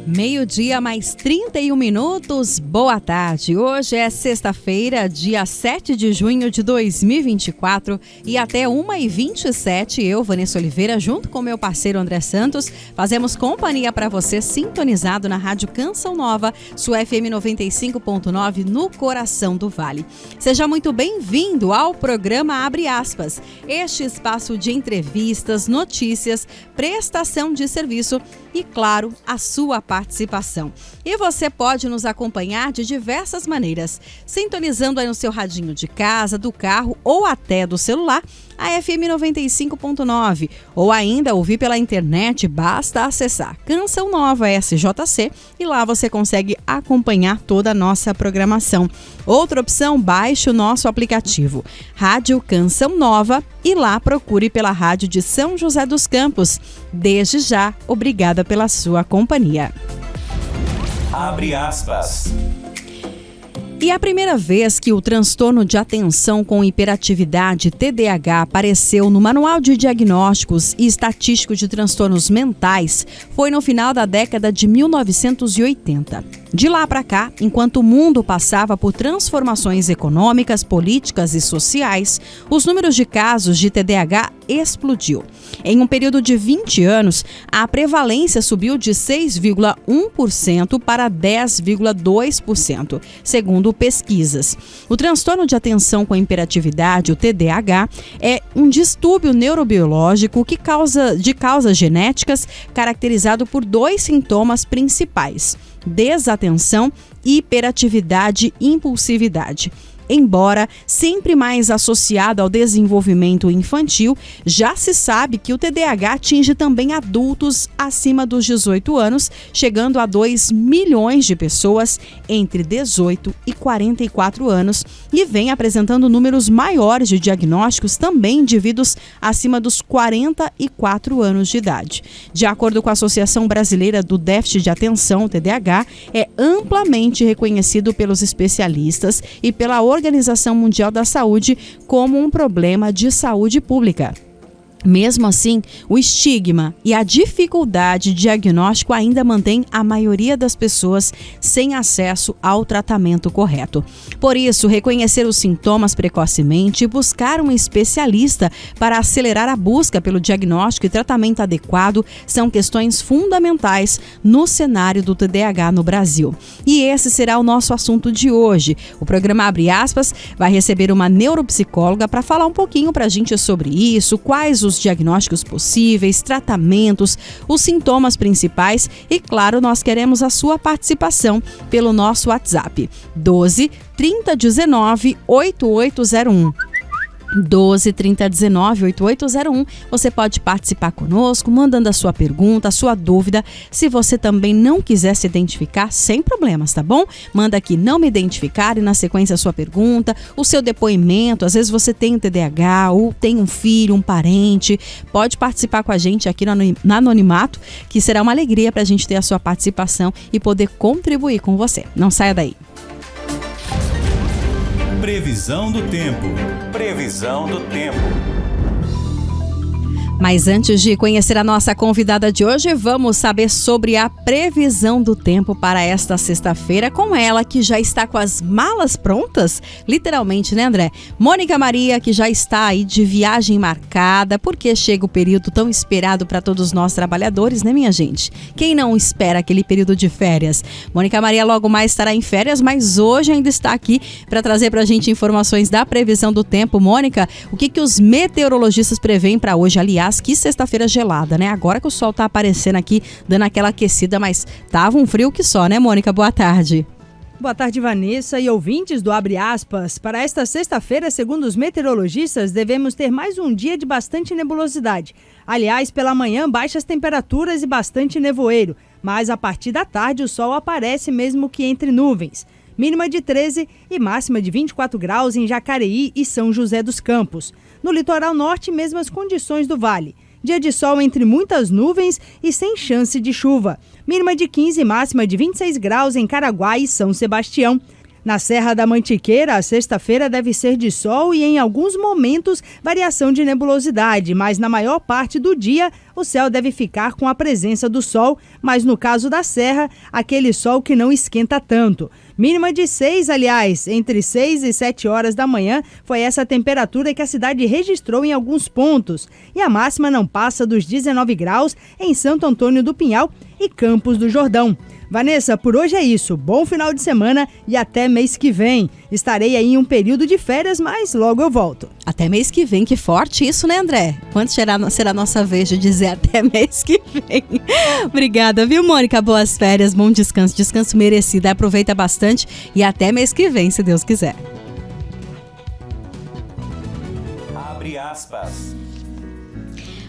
Meio-dia mais 31 minutos, boa tarde. Hoje é sexta-feira, dia 7 de junho de 2024 e até 1h27 eu, Vanessa Oliveira, junto com meu parceiro André Santos, fazemos companhia para você sintonizado na Rádio Canção Nova, sua FM 95.9 no coração do Vale. Seja muito bem-vindo ao programa Abre Aspas, este espaço de entrevistas, notícias, prestação de serviço e, claro, a sua participação. E você pode nos acompanhar de diversas maneiras, sintonizando aí no seu radinho de casa, do carro ou até do celular, a FM 95.9, ou ainda ouvir pela internet, basta acessar Canção Nova SJC e lá você consegue acompanhar toda a nossa programação. Outra opção, baixe o nosso aplicativo Rádio Canção Nova e lá procure pela rádio de São José dos Campos. Desde já, obrigada pela sua companhia. Abre aspas. E a primeira vez que o transtorno de atenção com hiperatividade TDAH apareceu no Manual de Diagnósticos e Estatístico de Transtornos Mentais foi no final da década de 1980. De lá para cá, enquanto o mundo passava por transformações econômicas, políticas e sociais, os números de casos de TDAH explodiu. Em um período de 20 anos, a prevalência subiu de 6,1% para 10,2%, segundo pesquisas. O transtorno de atenção com hiperatividade, o TDAH, é um distúrbio neurobiológico de causas genéticas caracterizado por dois sintomas principais: desatenção e hiperatividade e impulsividade. Embora sempre mais associado ao desenvolvimento infantil, já se sabe que o TDAH atinge também adultos acima dos 18 anos, chegando a 2 milhões de pessoas entre 18 e 44 anos e vem apresentando números maiores de diagnósticos também em indivíduos acima dos 44 anos de idade. De acordo com a Associação Brasileira do Déficit de Atenção, TDAH, é amplamente reconhecido pelos especialistas e pela Organização Mundial da Saúde como um problema de saúde pública. Mesmo assim, o estigma e a dificuldade de diagnóstico ainda mantém a maioria das pessoas sem acesso ao tratamento correto. Por isso, reconhecer os sintomas precocemente e buscar um especialista para acelerar a busca pelo diagnóstico e tratamento adequado são questões fundamentais no cenário do TDAH no Brasil. E esse será o nosso assunto de hoje. O programa Abre Aspas vai receber uma neuropsicóloga para falar um pouquinho para a gente sobre isso, quais os diagnósticos possíveis, tratamentos, os sintomas principais e, claro, nós queremos a sua participação pelo nosso WhatsApp 12 3019 8801. 12 3019 8801. Você pode participar conosco, mandando a sua pergunta, a sua dúvida. Se você também não quiser se identificar, sem problemas, tá bom? Manda aqui não me identificar e na sequência a sua pergunta, o seu depoimento. Às vezes você tem um TDAH ou tem um filho, um parente. Pode participar com a gente aqui no Anonimato, que será uma alegria para a gente ter a sua participação e poder contribuir com você. Não saia daí. Previsão do tempo. Previsão do tempo. Mas antes de conhecer a nossa convidada de hoje, vamos saber sobre a previsão do tempo para esta sexta-feira com ela, que já está com as malas prontas, literalmente, né, André? Mônica Maria, que já está aí de viagem marcada, porque chega o período tão esperado para todos nós trabalhadores, né, minha gente? Quem não espera aquele período de férias? Mônica Maria logo mais estará em férias, mas hoje ainda está aqui para trazer para a gente informações da previsão do tempo. Mônica, o que os meteorologistas preveem para hoje? Aliás, que sexta-feira gelada, né? Agora que o sol tá aparecendo aqui, dando aquela aquecida, mas tava um frio que só, né, Mônica? Boa tarde. Boa tarde, Vanessa e ouvintes do Abre Aspas. Para esta sexta-feira, segundo os meteorologistas, devemos ter mais um dia de bastante nebulosidade. Aliás, pela manhã, baixas temperaturas e bastante nevoeiro, mas a partir da tarde o sol aparece mesmo que entre nuvens. Mínima de 13 e máxima de 24 graus em Jacareí e São José dos Campos. No litoral norte, mesmas condições do vale. Dia de sol entre muitas nuvens e sem chance de chuva. Mínima de 15 e máxima de 26 graus em Caraguá e São Sebastião. Na Serra da Mantiqueira, a sexta-feira deve ser de sol e, em alguns momentos, variação de nebulosidade, mas na maior parte do dia o céu deve ficar com a presença do sol, mas no caso da Serra, aquele sol que não esquenta tanto. Mínima de 6, aliás, entre 6 e 7 horas da manhã foi essa temperatura que a cidade registrou em alguns pontos. E a máxima não passa dos 19 graus em Santo Antônio do Pinhal e Campos do Jordão. Vanessa, por hoje é isso. Bom final de semana e até mês que vem. Estarei aí em um período de férias, mas logo eu volto. Até mês que vem, que forte isso, né, André? Quando será a nossa vez de dizer até mês que vem? Obrigada, viu, Mônica? Boas férias, bom descanso merecido. Aproveita bastante e até mês que vem, se Deus quiser. Abre aspas.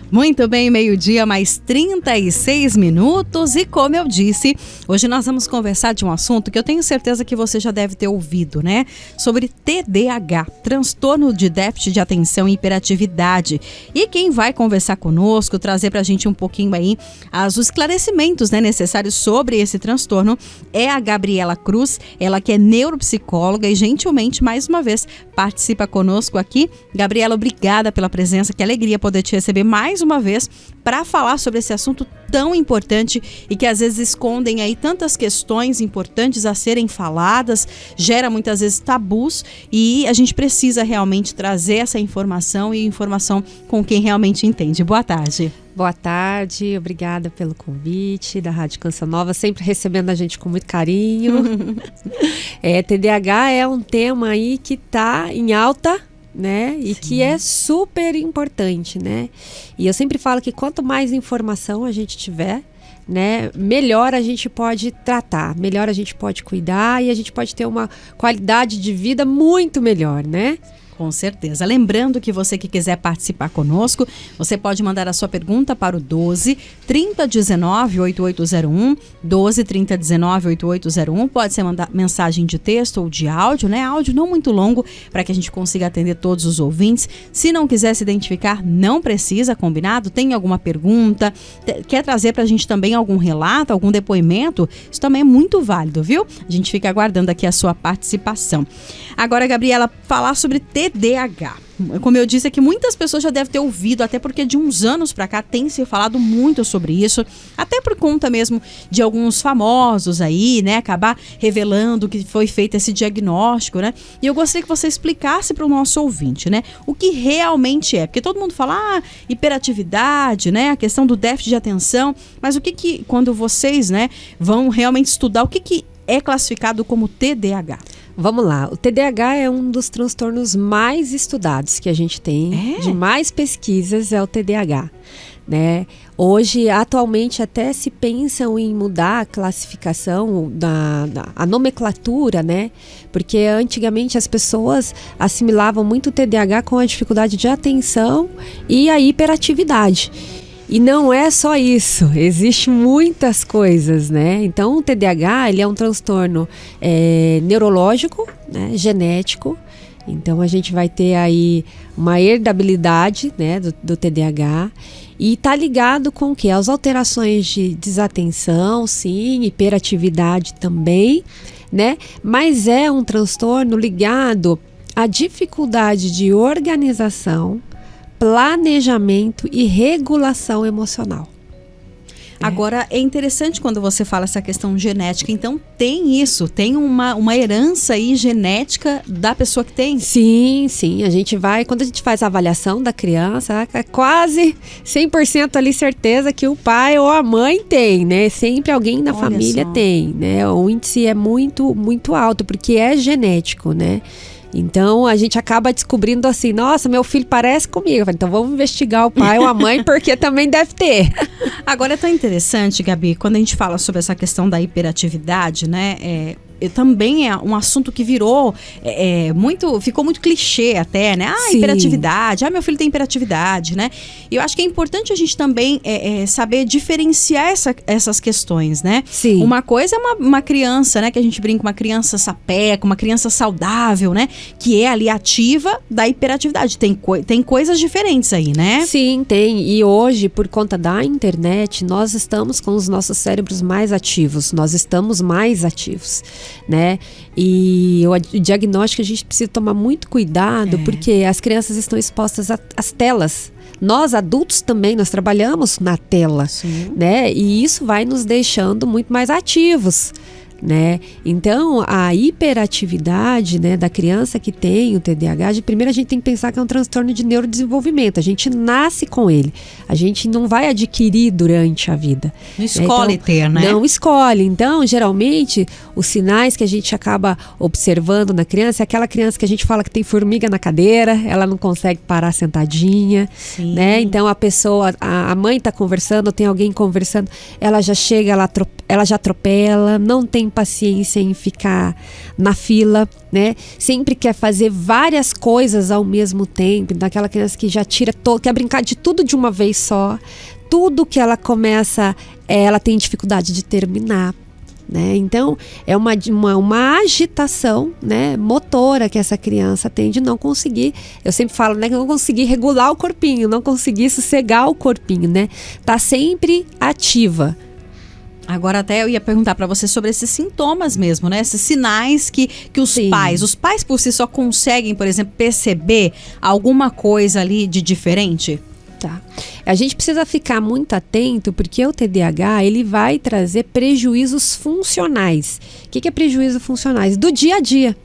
Muito bem, meio-dia, mais 36 minutos e como eu disse, hoje nós vamos conversar de um assunto que eu tenho certeza que você já deve ter ouvido, né? Sobre TDAH, transtorno de déficit de atenção e hiperatividade. E quem vai conversar conosco, trazer pra gente um pouquinho aí os esclarecimentos, né, necessários sobre esse transtorno é a Gabriela Cruz, ela que é neuropsicóloga e gentilmente, mais uma vez, participa conosco aqui. Gabriela, obrigada pela presença, que alegria poder te receber mais uma vez para falar sobre esse assunto tão importante e que às vezes escondem aí tantas questões importantes a serem faladas, gera muitas vezes tabus e a gente precisa realmente trazer essa informação e informação com quem realmente entende. Boa tarde. Boa tarde, obrigada pelo convite da Rádio Canção Nova, sempre recebendo a gente com muito carinho. TDAH é um tema aí que está em alta, né? E que é super importante, né? E eu sempre falo que quanto mais informação a gente tiver, né, melhor a gente pode tratar, melhor a gente pode cuidar e a gente pode ter uma qualidade de vida muito melhor, né? Com certeza. Lembrando que você que quiser participar conosco, você pode mandar a sua pergunta para o 12 3019 8801, 12 3019 8801. Pode ser mandar mensagem de texto ou de áudio, né? Áudio não muito longo para que a gente consiga atender todos os ouvintes. Se não quiser se identificar, não precisa, combinado? Tem alguma pergunta? Quer trazer para a gente também algum relato, algum depoimento? Isso também é muito válido, viu? A gente fica aguardando aqui a sua participação. Agora, Gabriela, falar sobre TDAH. Como eu disse aqui, muitas pessoas já devem ter ouvido, até porque de uns anos para cá tem se falado muito sobre isso, até por conta mesmo de alguns famosos aí, né, acabar revelando que foi feito esse diagnóstico, né? E eu gostaria que você explicasse para o nosso ouvinte, né, o que realmente é, porque todo mundo fala, hiperatividade, né, a questão do déficit de atenção, mas o que quando vocês, né, vão realmente estudar, o que é classificado como TDAH? Vamos lá, o TDAH é um dos transtornos mais estudados que a gente tem, de mais pesquisas é o TDAH, né? Hoje, atualmente, até se pensam em mudar a classificação, a nomenclatura, né? Porque antigamente as pessoas assimilavam muito o TDAH com a dificuldade de atenção e a hiperatividade. E não é só isso, existem muitas coisas, né? Então, o TDAH, ele é um transtorno neurológico, né? Genético. Então, a gente vai ter aí uma herdabilidade, né, do TDAH. E está ligado com o quê? As alterações de desatenção, sim, hiperatividade também, né? Mas é um transtorno ligado à dificuldade de organização, planejamento e regulação emocional. Agora, é interessante quando você fala essa questão genética, então tem isso, tem uma herança aí genética da pessoa que tem? Sim, quando a gente faz a avaliação da criança, é quase 100% ali certeza que o pai ou a mãe tem, né? Sempre alguém na família tem, né? O índice é muito, muito alto, porque é genético, né? Então, a gente acaba descobrindo assim, nossa, meu filho parece comigo. Então, vamos investigar o pai ou a mãe, porque também deve ter. Agora, é tão interessante, Gabi, quando a gente fala sobre essa questão da hiperatividade, né, também é um assunto que virou ficou muito clichê até, né? Hiperatividade, meu filho tem hiperatividade, né? E eu acho que é importante a gente também saber diferenciar essas questões, né? Sim. Uma coisa é uma criança, né? Que a gente brinca, uma criança sapeca, uma criança saudável, né? Que é ali ativa da hiperatividade. Tem coisas diferentes aí, né? Sim, tem. E hoje, por conta da internet, nós estamos com os nossos cérebros mais ativos. Nós estamos mais ativos. né? E o diagnóstico a gente precisa tomar muito cuidado, porque as crianças estão expostas às telas. Nós, adultos, também, nós trabalhamos na tela, né? E isso vai nos deixando muito mais ativos, né? Então, a hiperatividade, né, da criança que tem o TDAH, primeiro a gente tem que pensar que é um transtorno de neurodesenvolvimento. A gente nasce com ele. A gente não vai adquirir durante a vida. Não escolhe então, ter, né? Não escolhe. Então, geralmente, os sinais que a gente acaba observando na criança é aquela criança que a gente fala que tem formiga na cadeira, ela não consegue parar sentadinha, né? Então, a mãe está conversando, tem alguém conversando, ela já chega, ela já atropela, não tem paciência em ficar na fila, né? Sempre quer fazer várias coisas ao mesmo tempo, daquela criança que já quer brincar de tudo de uma vez só. Tudo que ela começa, ela tem dificuldade de terminar, né? Então, é uma agitação, né, motora que essa criança tem de não conseguir, eu sempre falo, né, que não conseguir regular o corpinho, não conseguir sossegar o corpinho, né? Tá sempre ativa. Agora até eu ia perguntar para você sobre esses sintomas mesmo, né? Esses sinais que os pais por si só conseguem, por exemplo, perceber alguma coisa ali de diferente? Tá. A gente precisa ficar muito atento, porque o TDAH, ele vai trazer prejuízos funcionais. O que é prejuízo funcionais? Do dia a dia.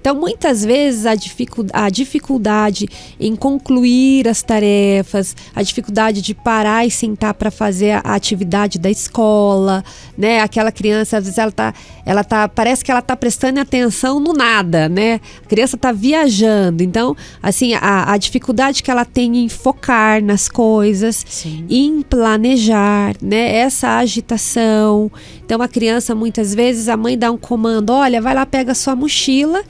Então, muitas vezes, a dificuldade em concluir as tarefas, a dificuldade de parar e sentar para fazer a atividade da escola, né? Aquela criança, às vezes, parece que ela está prestando atenção no nada, né? A criança está viajando. Então, assim, a dificuldade que ela tem em focar nas coisas, em planejar, né? Essa agitação. Então, a criança, muitas vezes, a mãe dá um comando, olha, vai lá, pega a sua mochila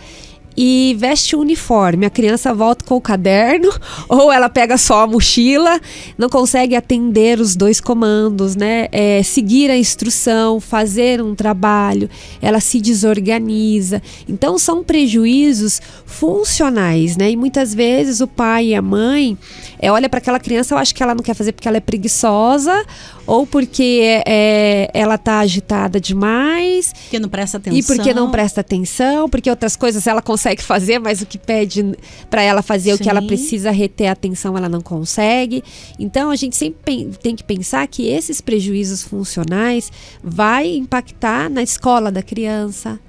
e veste o uniforme. A criança volta com o caderno, ou ela pega só a mochila, não consegue atender os dois comandos, né? Seguir a instrução, fazer um trabalho, ela se desorganiza. Então, são prejuízos funcionais, né? E muitas vezes o pai e a mãe olha para aquela criança, eu acho que ela não quer fazer porque ela é preguiçosa, ou porque ela está agitada demais. Porque não presta atenção. E porque não presta atenção, porque outras coisas ela consegue fazer, mas o que pede para ela fazer, o que ela precisa reter a atenção, ela não consegue. Então, a gente sempre tem que pensar que esses prejuízos funcionais vai impactar na escola da criança,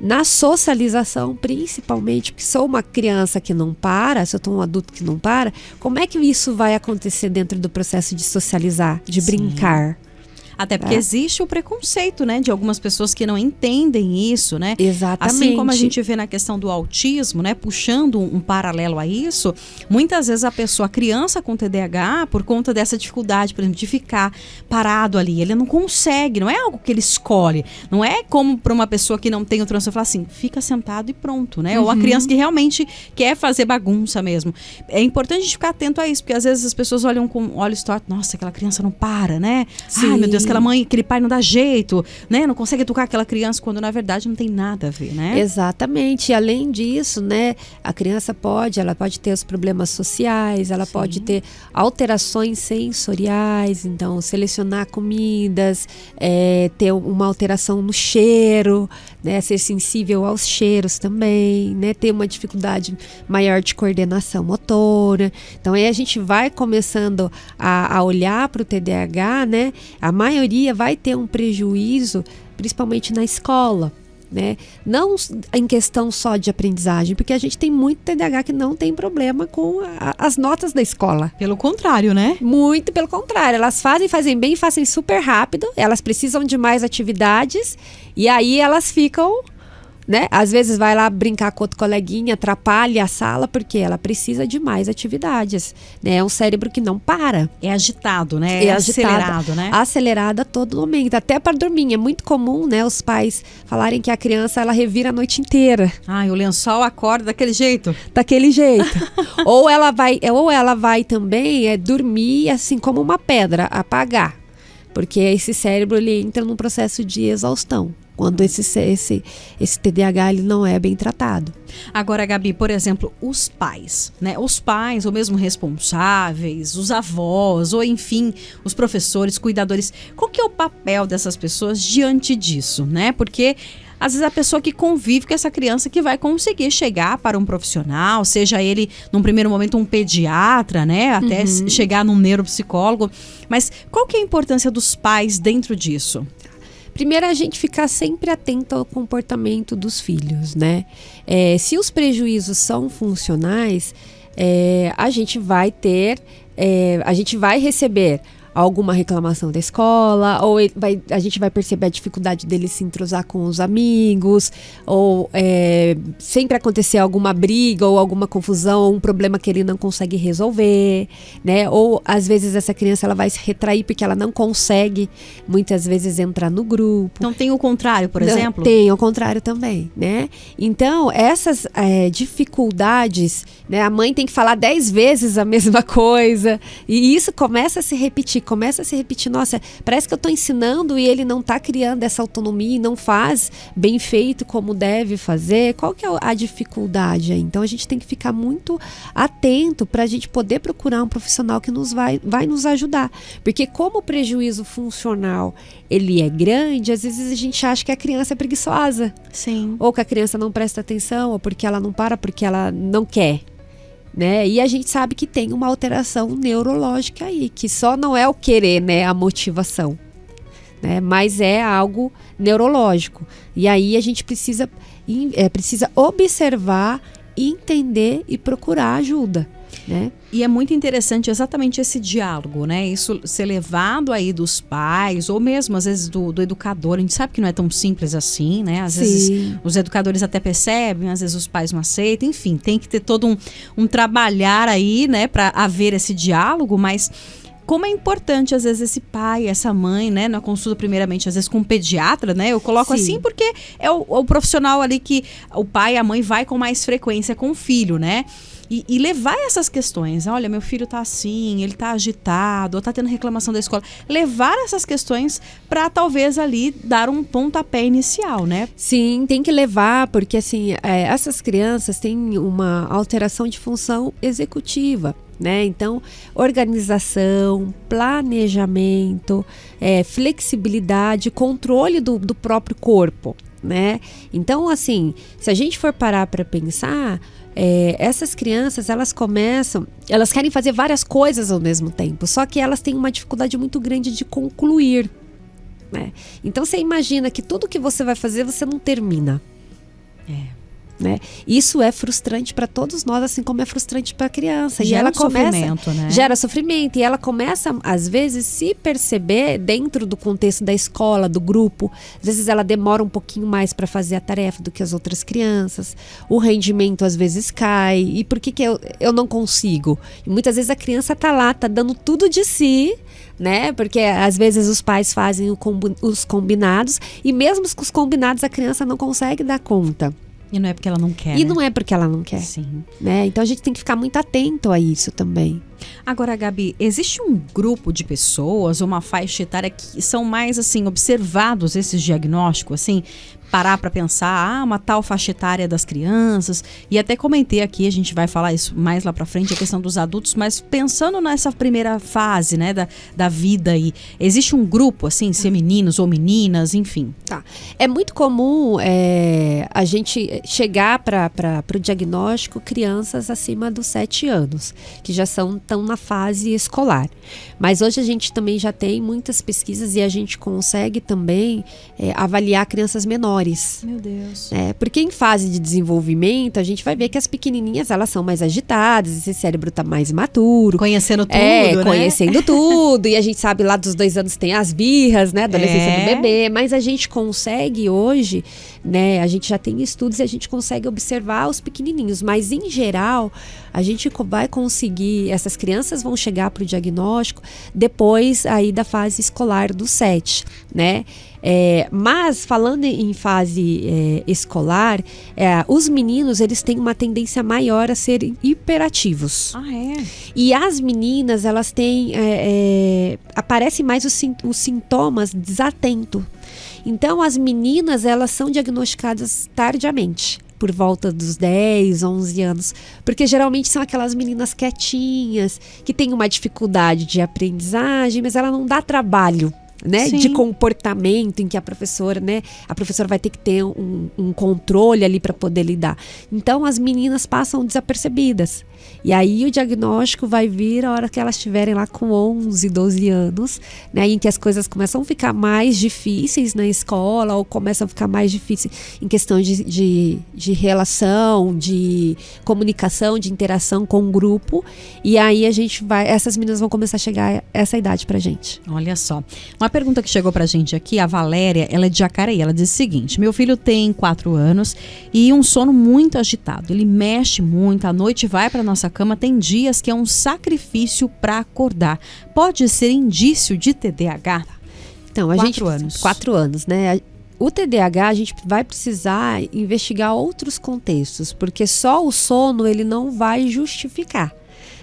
na socialização, principalmente, porque sou uma criança que não para, se eu sou um adulto que não para, como é que isso vai acontecer dentro do processo de socializar, de brincar? Até porque existe o preconceito, né, de algumas pessoas que não entendem isso, né? Exatamente. Assim como a gente vê na questão do autismo, né, puxando um paralelo a isso, muitas vezes a criança com TDAH, por conta dessa dificuldade, por exemplo, de ficar parado ali, ele não consegue, não é algo que ele escolhe, não é como para uma pessoa que não tem o transtorno, falar assim, fica sentado e pronto, né? Ou a criança que realmente quer fazer bagunça mesmo. É importante a gente ficar atento a isso, porque às vezes as pessoas olham com olhos tortos, nossa, aquela criança não para, né? Ai, meu Deus, aquela mãe, aquele pai não dá jeito, né? Não consegue educar aquela criança, quando na verdade não tem nada a ver, né? Exatamente. E além disso, né, a criança ela pode ter os problemas sociais, ela pode ter alterações sensoriais, então selecionar comidas, ter uma alteração no cheiro, né, ser sensível aos cheiros também, né, ter uma dificuldade maior de coordenação motora. Então aí a gente vai começando a olhar para o TDAH, né? A maioria vai ter um prejuízo, principalmente na escola, né? Não em questão só de aprendizagem, porque a gente tem muito TDAH que não tem problema com as notas da escola. Pelo contrário, né? Muito pelo contrário. Elas fazem bem, fazem super rápido, elas precisam de mais atividades e aí elas ficam, né? Às vezes vai lá brincar com outro coleguinha, atrapalha a sala, porque ela precisa de mais atividades, né? É um cérebro que não para. É agitado, né? É acelerado, né? Acelerado a todo momento, até para dormir. É muito comum, né, os pais falarem que a criança, ela revira a noite inteira. O lençol acorda daquele jeito. Daquele jeito. ou ela vai também dormir assim como uma pedra, apagar. Porque esse cérebro, ele entra num processo de exaustão, quando esse TDAH ele não é bem tratado. Agora, Gabi, por exemplo, os pais, né? Os pais, ou mesmo responsáveis, os avós, ou enfim, os professores, cuidadores. Qual que é o papel dessas pessoas diante disso, né? Porque às vezes, a pessoa que convive com essa criança que vai conseguir chegar para um profissional, seja ele, num primeiro momento, um pediatra, né? Até chegar num neuropsicólogo. Mas qual que é a importância dos pais dentro disso? Primeiro, a gente ficar sempre atento ao comportamento dos filhos, né? Se os prejuízos são funcionais, a gente vai receber alguma reclamação da escola, ou a gente vai perceber a dificuldade dele se entrosar com os amigos, ou sempre acontecer alguma briga ou alguma confusão, ou um problema que ele não consegue resolver, né? Ou às vezes essa criança ela vai se retrair porque ela não consegue muitas vezes entrar no grupo. Então tem o contrário, por exemplo? Tem o contrário também, né? Então essas dificuldades, né? A mãe tem que falar 10 vezes a mesma coisa, e isso começa a se repetir, nossa, parece que eu estou ensinando e ele não está criando essa autonomia e não faz bem feito como deve fazer. Qual que é a dificuldade aí? Então a gente tem que ficar muito atento para a gente poder procurar um profissional que vai nos ajudar, porque como o prejuízo funcional ele é grande, às vezes a gente acha que a criança é preguiçosa. Sim. Ou que a criança não presta atenção, ou porque ela não para, porque ela não quer. Né? E a gente sabe que tem uma alteração neurológica aí, que só não é o querer, né, a motivação, né, mas é algo neurológico. E aí a gente precisa observar, entender e procurar ajuda, né? E é muito interessante exatamente esse diálogo, né? Isso ser levado aí dos pais, ou mesmo às vezes do educador. A gente sabe que não é tão simples assim, né? Às vezes os educadores até percebem, às vezes os pais não aceitam. Enfim, tem que ter todo um trabalhar aí, né? Para haver esse diálogo, mas como é importante, às vezes, esse pai, essa mãe, né? Na consulta, primeiramente, às vezes com um pediatra, né? Eu coloco assim porque é o profissional ali que o pai e a mãe vai com mais frequência com o filho, né? E levar essas questões, olha, meu filho tá assim, ele tá agitado, ou tá tendo reclamação da escola. Levar essas questões para talvez ali dar um pontapé inicial, né? Sim, tem que levar, porque assim, essas crianças têm uma alteração de função executiva, né? Então, organização, planejamento, flexibilidade, controle do próprio corpo, né? Então, assim, se a gente for parar para pensar, essas crianças, elas querem fazer várias coisas ao mesmo tempo, só que elas têm uma dificuldade muito grande de concluir, né? Então você imagina que tudo que você vai fazer, você não termina. Né? Isso é frustrante para todos nós, assim como é frustrante para a criança. Gera e ela sofrimento, né? Gera sofrimento, e ela começa, às vezes, se perceber dentro do contexto da escola, do grupo. Às vezes ela demora um pouquinho mais para fazer a tarefa do que as outras crianças. O rendimento às vezes cai. E por que eu não consigo? E muitas vezes a criança tá lá, tá dando tudo de si, né? Porque às vezes os pais fazem os combinados, e mesmo com os combinados a criança não consegue dar conta. E não é porque ela não quer, E né? não é porque ela não quer. Sim. Né? Então a gente tem que ficar muito atento a isso também. Agora, Gabi, existe um grupo de pessoas, uma faixa etária que são mais, assim, observados esses diagnósticos, assim, parar para pensar, uma tal faixa etária das crianças, e até comentei aqui, a gente vai falar isso mais lá para frente, a questão dos adultos, mas pensando nessa primeira fase, né, da vida aí, existe um grupo, assim, ser meninos ou meninas, enfim? Tá. É muito comum a gente chegar para o diagnóstico crianças acima dos 7 anos, que já estão na fase escolar. Mas hoje a gente também já tem muitas pesquisas e a gente consegue também avaliar crianças menores. Meu Deus. Porque em fase de desenvolvimento a gente vai ver que as pequenininhas elas são mais agitadas, esse cérebro tá mais maturo. Conhecendo tudo, né? Conhecendo tudo. E a gente sabe lá dos 2 anos tem as birras, né? Adolescência do bebê. Mas a gente consegue hoje, né? A gente já tem estudos e a gente consegue observar os pequenininhos. Mas em geral, a gente vai conseguir, essas crianças vão chegar para o diagnóstico depois aí da fase escolar dos 7, né? Mas falando em fase escolar, os meninos eles têm uma tendência maior a serem hiperativos. E as meninas elas têm aparecem mais os sintomas desatento. Então as meninas elas são diagnosticadas tardiamente, por volta dos 10, 11 anos, porque geralmente são aquelas meninas quietinhas, que têm uma dificuldade de aprendizagem, mas ela não dá trabalho. né, Sim. de comportamento, em que a professora vai ter que ter um controle ali para poder lidar. Então as meninas passam desapercebidas. E aí o diagnóstico vai vir a hora que elas estiverem lá com 11, 12 anos, né, em que as coisas começam a ficar mais difíceis na escola, ou começam a ficar mais difíceis em questão de relação, de comunicação, de interação com o grupo. E aí essas meninas vão começar a chegar a essa idade pra gente. Olha só, uma pergunta que chegou pra gente aqui, a Valéria, ela é de Jacareí, ela diz o seguinte: meu filho tem 4 anos e um sono muito agitado, ele mexe muito, à noite vai pra nossa cama, tem dias que é um sacrifício pra acordar. Pode ser indício de TDAH? Então, 4 anos. 4 anos, né? O TDAH, a gente vai precisar investigar outros contextos, porque só o sono ele não vai justificar.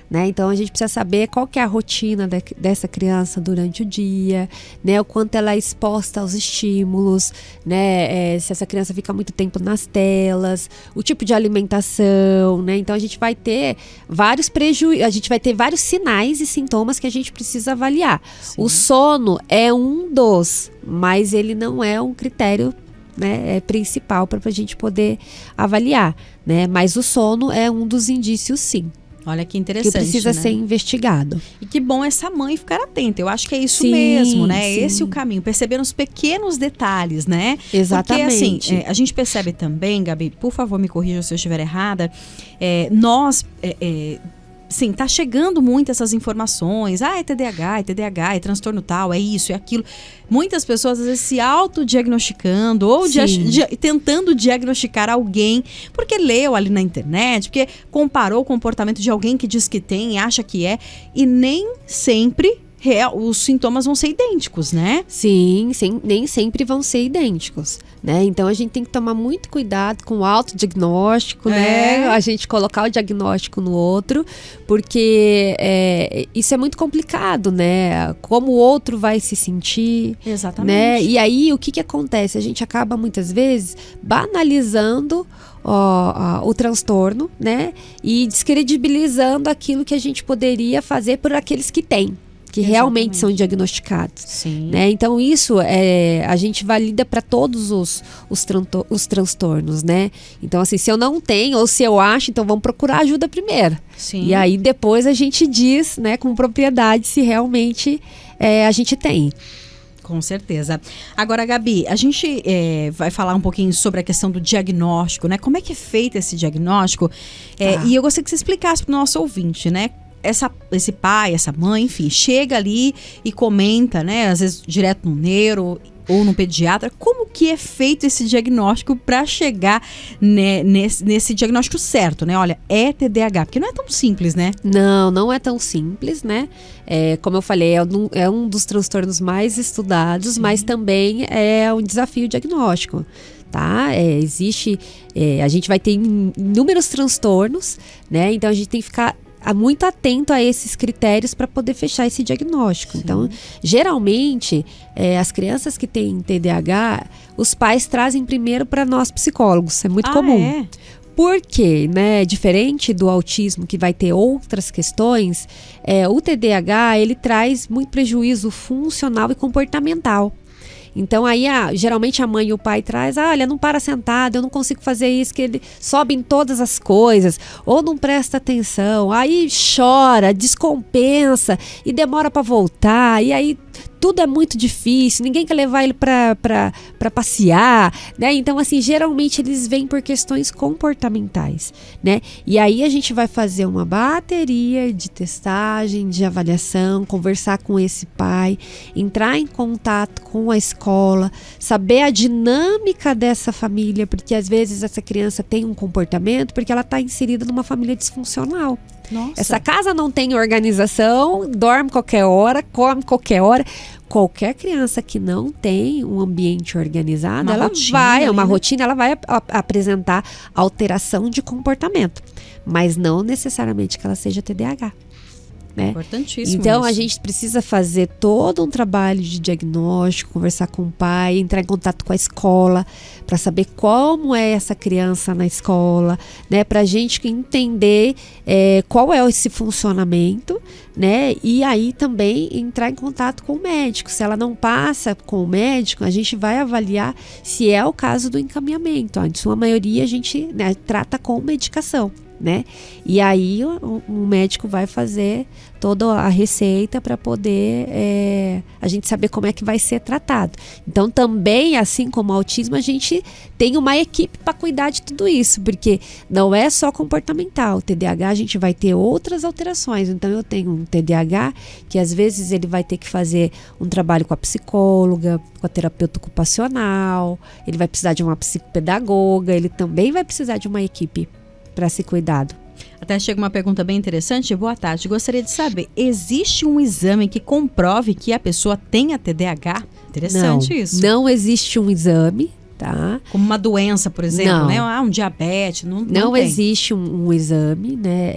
Né? Então a gente precisa saber qual que é a rotina dessa criança durante o dia, né? O quanto ela é exposta aos estímulos, né? Se essa criança fica muito tempo nas telas, o tipo de alimentação, né? Então a gente vai ter vários vários sinais e sintomas que a gente precisa avaliar. Sim. O sono é um dos, mas ele não é um critério, né, principal para a gente poder avaliar, né? Mas o sono é um dos indícios, sim. Olha que interessante, que precisa, né, ser investigado. E que bom essa mãe ficar atenta. Eu acho que é isso, sim, mesmo, né? Sim. Esse é o caminho. Perceber os pequenos detalhes, né? Exatamente. Porque assim, a gente percebe também, Gabi, por favor me corrija se eu estiver errada, nós... Sim, tá chegando muito essas informações. É TDAH, é transtorno tal, é isso, é aquilo. Muitas pessoas, às vezes, se autodiagnosticando ou tentando diagnosticar alguém, porque leu ali na internet, porque comparou o comportamento de alguém que diz que tem e acha que é, e nem sempre os sintomas vão ser idênticos, né? Sim, nem sempre vão ser idênticos, né? Então a gente tem que tomar muito cuidado com o autodiagnóstico, né? A gente colocar o diagnóstico no outro, porque isso é muito complicado, né? Como o outro vai se sentir. Exatamente. Né? E aí o que acontece? A gente acaba muitas vezes banalizando o transtorno, né? E descredibilizando aquilo que a gente poderia fazer por aqueles que têm, que realmente são diagnosticados. Sim. Né? Então isso a gente valida para todos os transtornos, né? Então assim, se eu não tenho ou se eu acho, então vamos procurar ajuda primeiro. Sim. E aí depois a gente diz, né, com propriedade se realmente a gente tem. Com certeza. Agora, Gabi, a gente vai falar um pouquinho sobre a questão do diagnóstico, né? Como é que é feito esse diagnóstico? E eu gostaria que você explicasse para o nosso ouvinte, né? Esse pai, essa mãe, enfim, chega ali e comenta, né? Às vezes direto no neuro ou no pediatra, como que é feito esse diagnóstico para chegar, né, nesse diagnóstico certo, né? Olha, é TDAH, porque não é tão simples, né? Não é tão simples, né? Como eu falei, é um dos transtornos mais estudados, sim, mas também é um desafio diagnóstico. Tá? A gente vai ter inúmeros transtornos, né? Então a gente tem que ficar muito atento a esses critérios para poder fechar esse diagnóstico. Sim. Então, geralmente, as crianças que têm TDAH, os pais trazem primeiro para nós psicólogos. É muito comum. Porque, né, diferente do autismo, que vai ter outras questões, o TDAH, ele traz muito prejuízo funcional e comportamental. Então aí geralmente a mãe e o pai traz, olha, não para sentado, eu não consigo fazer isso, que ele sobe em todas as coisas, ou não presta atenção, aí chora, descompensa e demora para voltar, e aí tudo é muito difícil, ninguém quer levar ele para passear, né? Então, assim, geralmente eles vêm por questões comportamentais, né? E aí a gente vai fazer uma bateria de testagem, de avaliação, conversar com esse pai, entrar em contato com a escola, saber a dinâmica dessa família, porque às vezes essa criança tem um comportamento porque ela está inserida numa família disfuncional. Nossa. Essa casa não tem organização, dorme qualquer hora, come qualquer hora. Qualquer criança que não tem um ambiente organizado, rotina, ela vai apresentar alteração de comportamento, mas não necessariamente que ela seja TDAH. né? Importantíssimo. Então, isso. a gente precisa fazer todo um trabalho de diagnóstico, conversar com o pai, entrar em contato com a escola, para saber como é essa criança na escola, né? Para a gente entender qual é esse funcionamento, né? E aí também entrar em contato com o médico. Se ela não passa com o médico, a gente vai avaliar se é o caso do encaminhamento. Em sua maioria, a gente, né, trata com medicação, né? E aí o médico vai fazer toda a receita para poder a gente saber como é que vai ser tratado. Então também, assim como o autismo, a gente tem uma equipe para cuidar de tudo isso, porque não é só comportamental. O TDAH a gente vai ter outras alterações. Então eu tenho um TDAH que às vezes ele vai ter que fazer um trabalho com a psicóloga, com a terapeuta ocupacional, ele vai precisar de uma psicopedagoga, ele também vai precisar de uma equipe para ser cuidado. Até chega uma pergunta bem interessante. Boa tarde, gostaria de saber, existe um exame que comprove que a pessoa tenha TDAH? Interessante isso. Não existe um exame, tá? Como uma doença, por exemplo, né? Um diabetes, não tem. Existe um exame, né?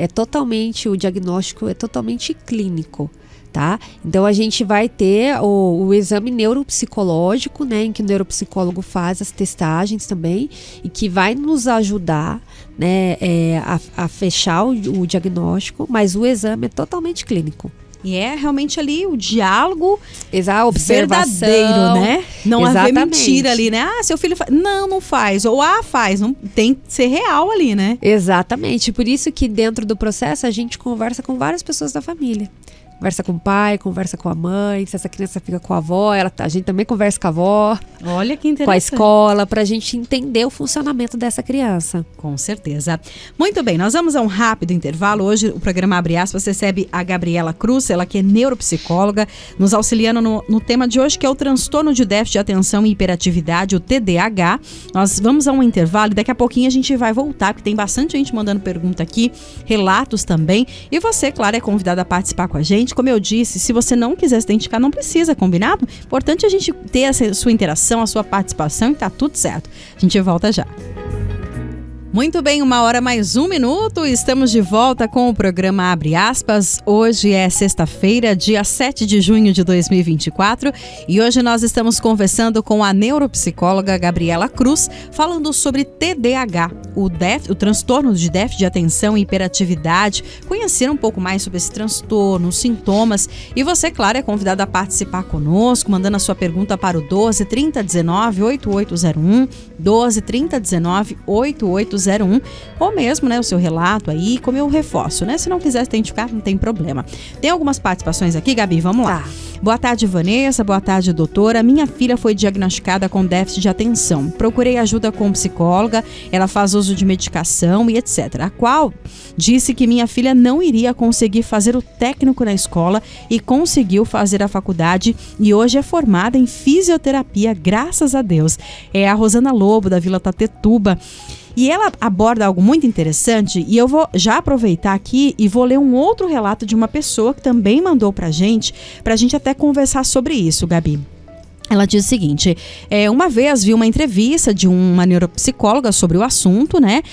O diagnóstico é totalmente clínico. Tá? Então a gente vai ter o exame neuropsicológico, né, em que o neuropsicólogo faz as testagens também e que vai nos ajudar, né, a fechar o diagnóstico, mas o exame é totalmente clínico. E é realmente ali o diálogo verdadeiro, né? Não haver Exatamente. mentira ali, né? Seu filho faz. Não faz. Ou faz. Não, tem que ser real ali, né? Exatamente. Por isso que dentro do processo a gente conversa com várias pessoas da família. Conversa com o pai, conversa com a mãe, se essa criança fica com a avó, a gente também conversa com a avó. Olha que interessante. Com a escola, para a gente entender o funcionamento dessa criança. Com certeza. Muito bem, nós vamos a um rápido intervalo. Hoje o programa Abre Aspas recebe a Gabriela Cruz, ela que é neuropsicóloga, nos auxiliando no tema de hoje, que é o transtorno de déficit de atenção e hiperatividade, o TDAH. Nós vamos a um intervalo e daqui a pouquinho a gente vai voltar, porque tem bastante gente mandando pergunta aqui, relatos também. E você, claro, é convidada a participar com a gente. Como eu disse, se você não quiser se identificar, não precisa, combinado? Importante a gente ter a sua interação, a sua participação e tá tudo certo. A gente volta já. Muito bem, 1h mais 1 minuto, estamos de volta com o programa Abre Aspas. Hoje é sexta-feira, dia 7 de junho de 2024 e hoje nós estamos conversando com a neuropsicóloga Gabriela Cruz, falando sobre TDAH, o transtorno de déficit de atenção e hiperatividade, conhecer um pouco mais sobre esse transtorno, os sintomas, e você, claro, é convidada a participar conosco, mandando a sua pergunta para o 12 3019 8801, 12 3019 8801, ou mesmo, né, o seu relato aí, como eu reforço, né? Se não quiser se identificar, não tem problema. Tem algumas participações aqui, Gabi, vamos lá. Boa tarde, Vanessa. Boa tarde, doutora. Minha filha foi diagnosticada com déficit de atenção. Procurei ajuda com psicóloga, ela faz uso de medicação e etc. A qual disse que minha filha não iria conseguir fazer o técnico na escola e conseguiu fazer a faculdade e hoje é formada em fisioterapia, graças a Deus. É a Rosana Lobo, da Vila Tatetuba. E ela aborda algo muito interessante e eu vou já aproveitar aqui e vou ler um outro relato de uma pessoa que também mandou pra gente até conversar sobre isso, Gabi. Ela diz o seguinte, uma vez vi uma entrevista de uma neuropsicóloga sobre o assunto, né?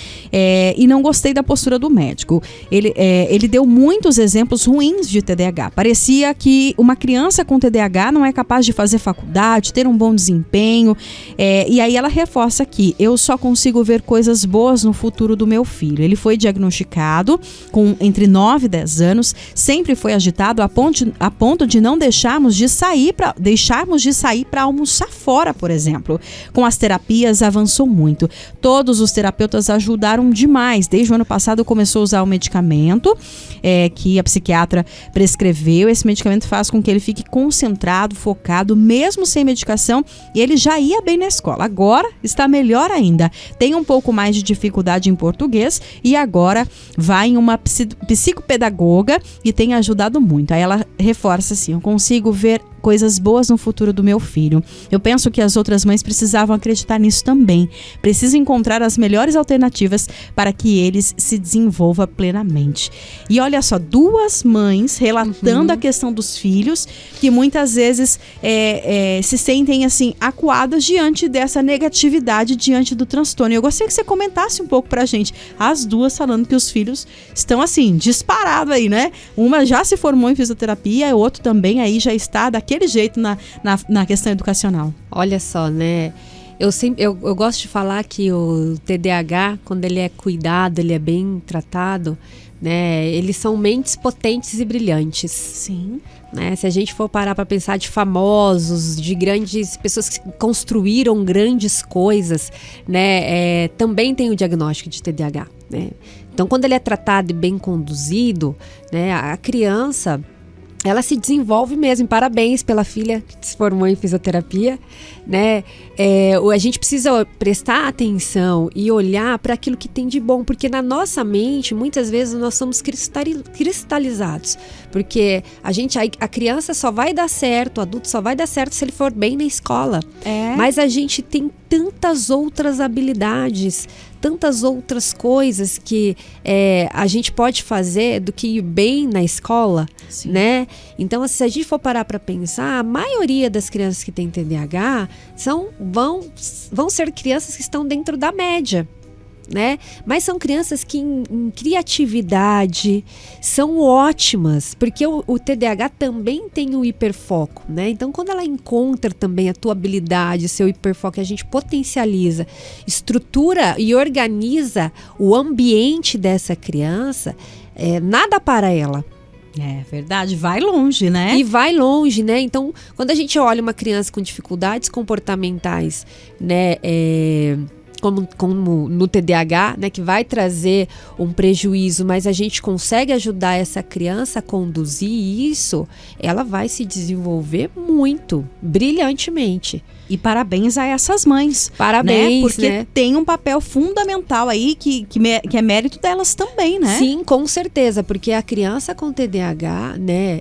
E não gostei da postura do médico. Ele deu muitos exemplos ruins de TDAH. Parecia que uma criança com TDAH não é capaz de fazer faculdade, ter um bom desempenho. E aí ela reforça aqui, eu só consigo ver coisas boas no futuro do meu filho. Ele foi diagnosticado com entre 9 e 10 anos, sempre foi agitado a ponto de não deixarmos de sair para almoçar fora, por exemplo. Com as terapias avançou muito. Todos os terapeutas ajudaram demais. Desde o ano passado começou a usar o medicamento que a psiquiatra prescreveu. Esse medicamento faz com que ele fique concentrado, focado, mesmo sem medicação, e ele já ia bem na escola. Agora está melhor ainda. Tem um pouco mais de dificuldade em português e agora vai em uma psicopedagoga e tem ajudado muito. Aí ela reforça assim, eu consigo ver coisas boas no futuro do meu filho. filho. Eu penso que as outras mães precisavam acreditar nisso também. Precisam encontrar as melhores alternativas para que eles se desenvolvam plenamente. E olha só, 2 mães relatando a questão dos filhos, que muitas vezes se sentem assim acuadas diante dessa negatividade, diante do transtorno. Eu gostaria que você comentasse um pouco pra gente. As 2 falando que os filhos estão assim, disparado aí, né? Uma já se formou em fisioterapia, o outro também aí já está daquele jeito na questão educacional. Olha só, né? Eu gosto de falar que o TDAH, quando ele é cuidado, ele é bem tratado, né? Eles são mentes potentes e brilhantes. Sim. Né? Se a gente for parar para pensar de famosos, de grandes pessoas que construíram grandes coisas, né? Também tem o diagnóstico de TDAH, né? Então, quando ele é tratado e bem conduzido, né? A criança, ela se desenvolve mesmo. Parabéns pela filha que se formou em fisioterapia, né? A gente precisa prestar atenção e olhar para aquilo que tem de bom, porque na nossa mente, muitas vezes, nós somos cristalizados, porque a criança só vai dar certo, o adulto só vai dar certo se ele for bem na escola. Mas a gente tem tantas outras habilidades, tantas outras coisas que a gente pode fazer do que ir bem na escola, Sim. né? Então, se a gente for parar para pensar, a maioria das crianças que têm TDAH vão ser crianças que estão dentro da média, né? Mas são crianças que em criatividade são ótimas, porque o TDAH também tem o hiperfoco, né? Então, quando ela encontra também a tua habilidade, o seu hiperfoco, a gente potencializa, estrutura e organiza o ambiente dessa criança, nada para ela. É verdade, vai longe, né? E vai longe, né? Então, quando a gente olha uma criança com dificuldades comportamentais, né, como no TDAH, né, que vai trazer um prejuízo, mas a gente consegue ajudar essa criança a conduzir isso, ela vai se desenvolver muito, brilhantemente. E parabéns a essas mães. Parabéns, né? Porque né? tem um papel fundamental aí que é mérito delas também, né? Sim, com certeza, porque a criança com TDAH, né,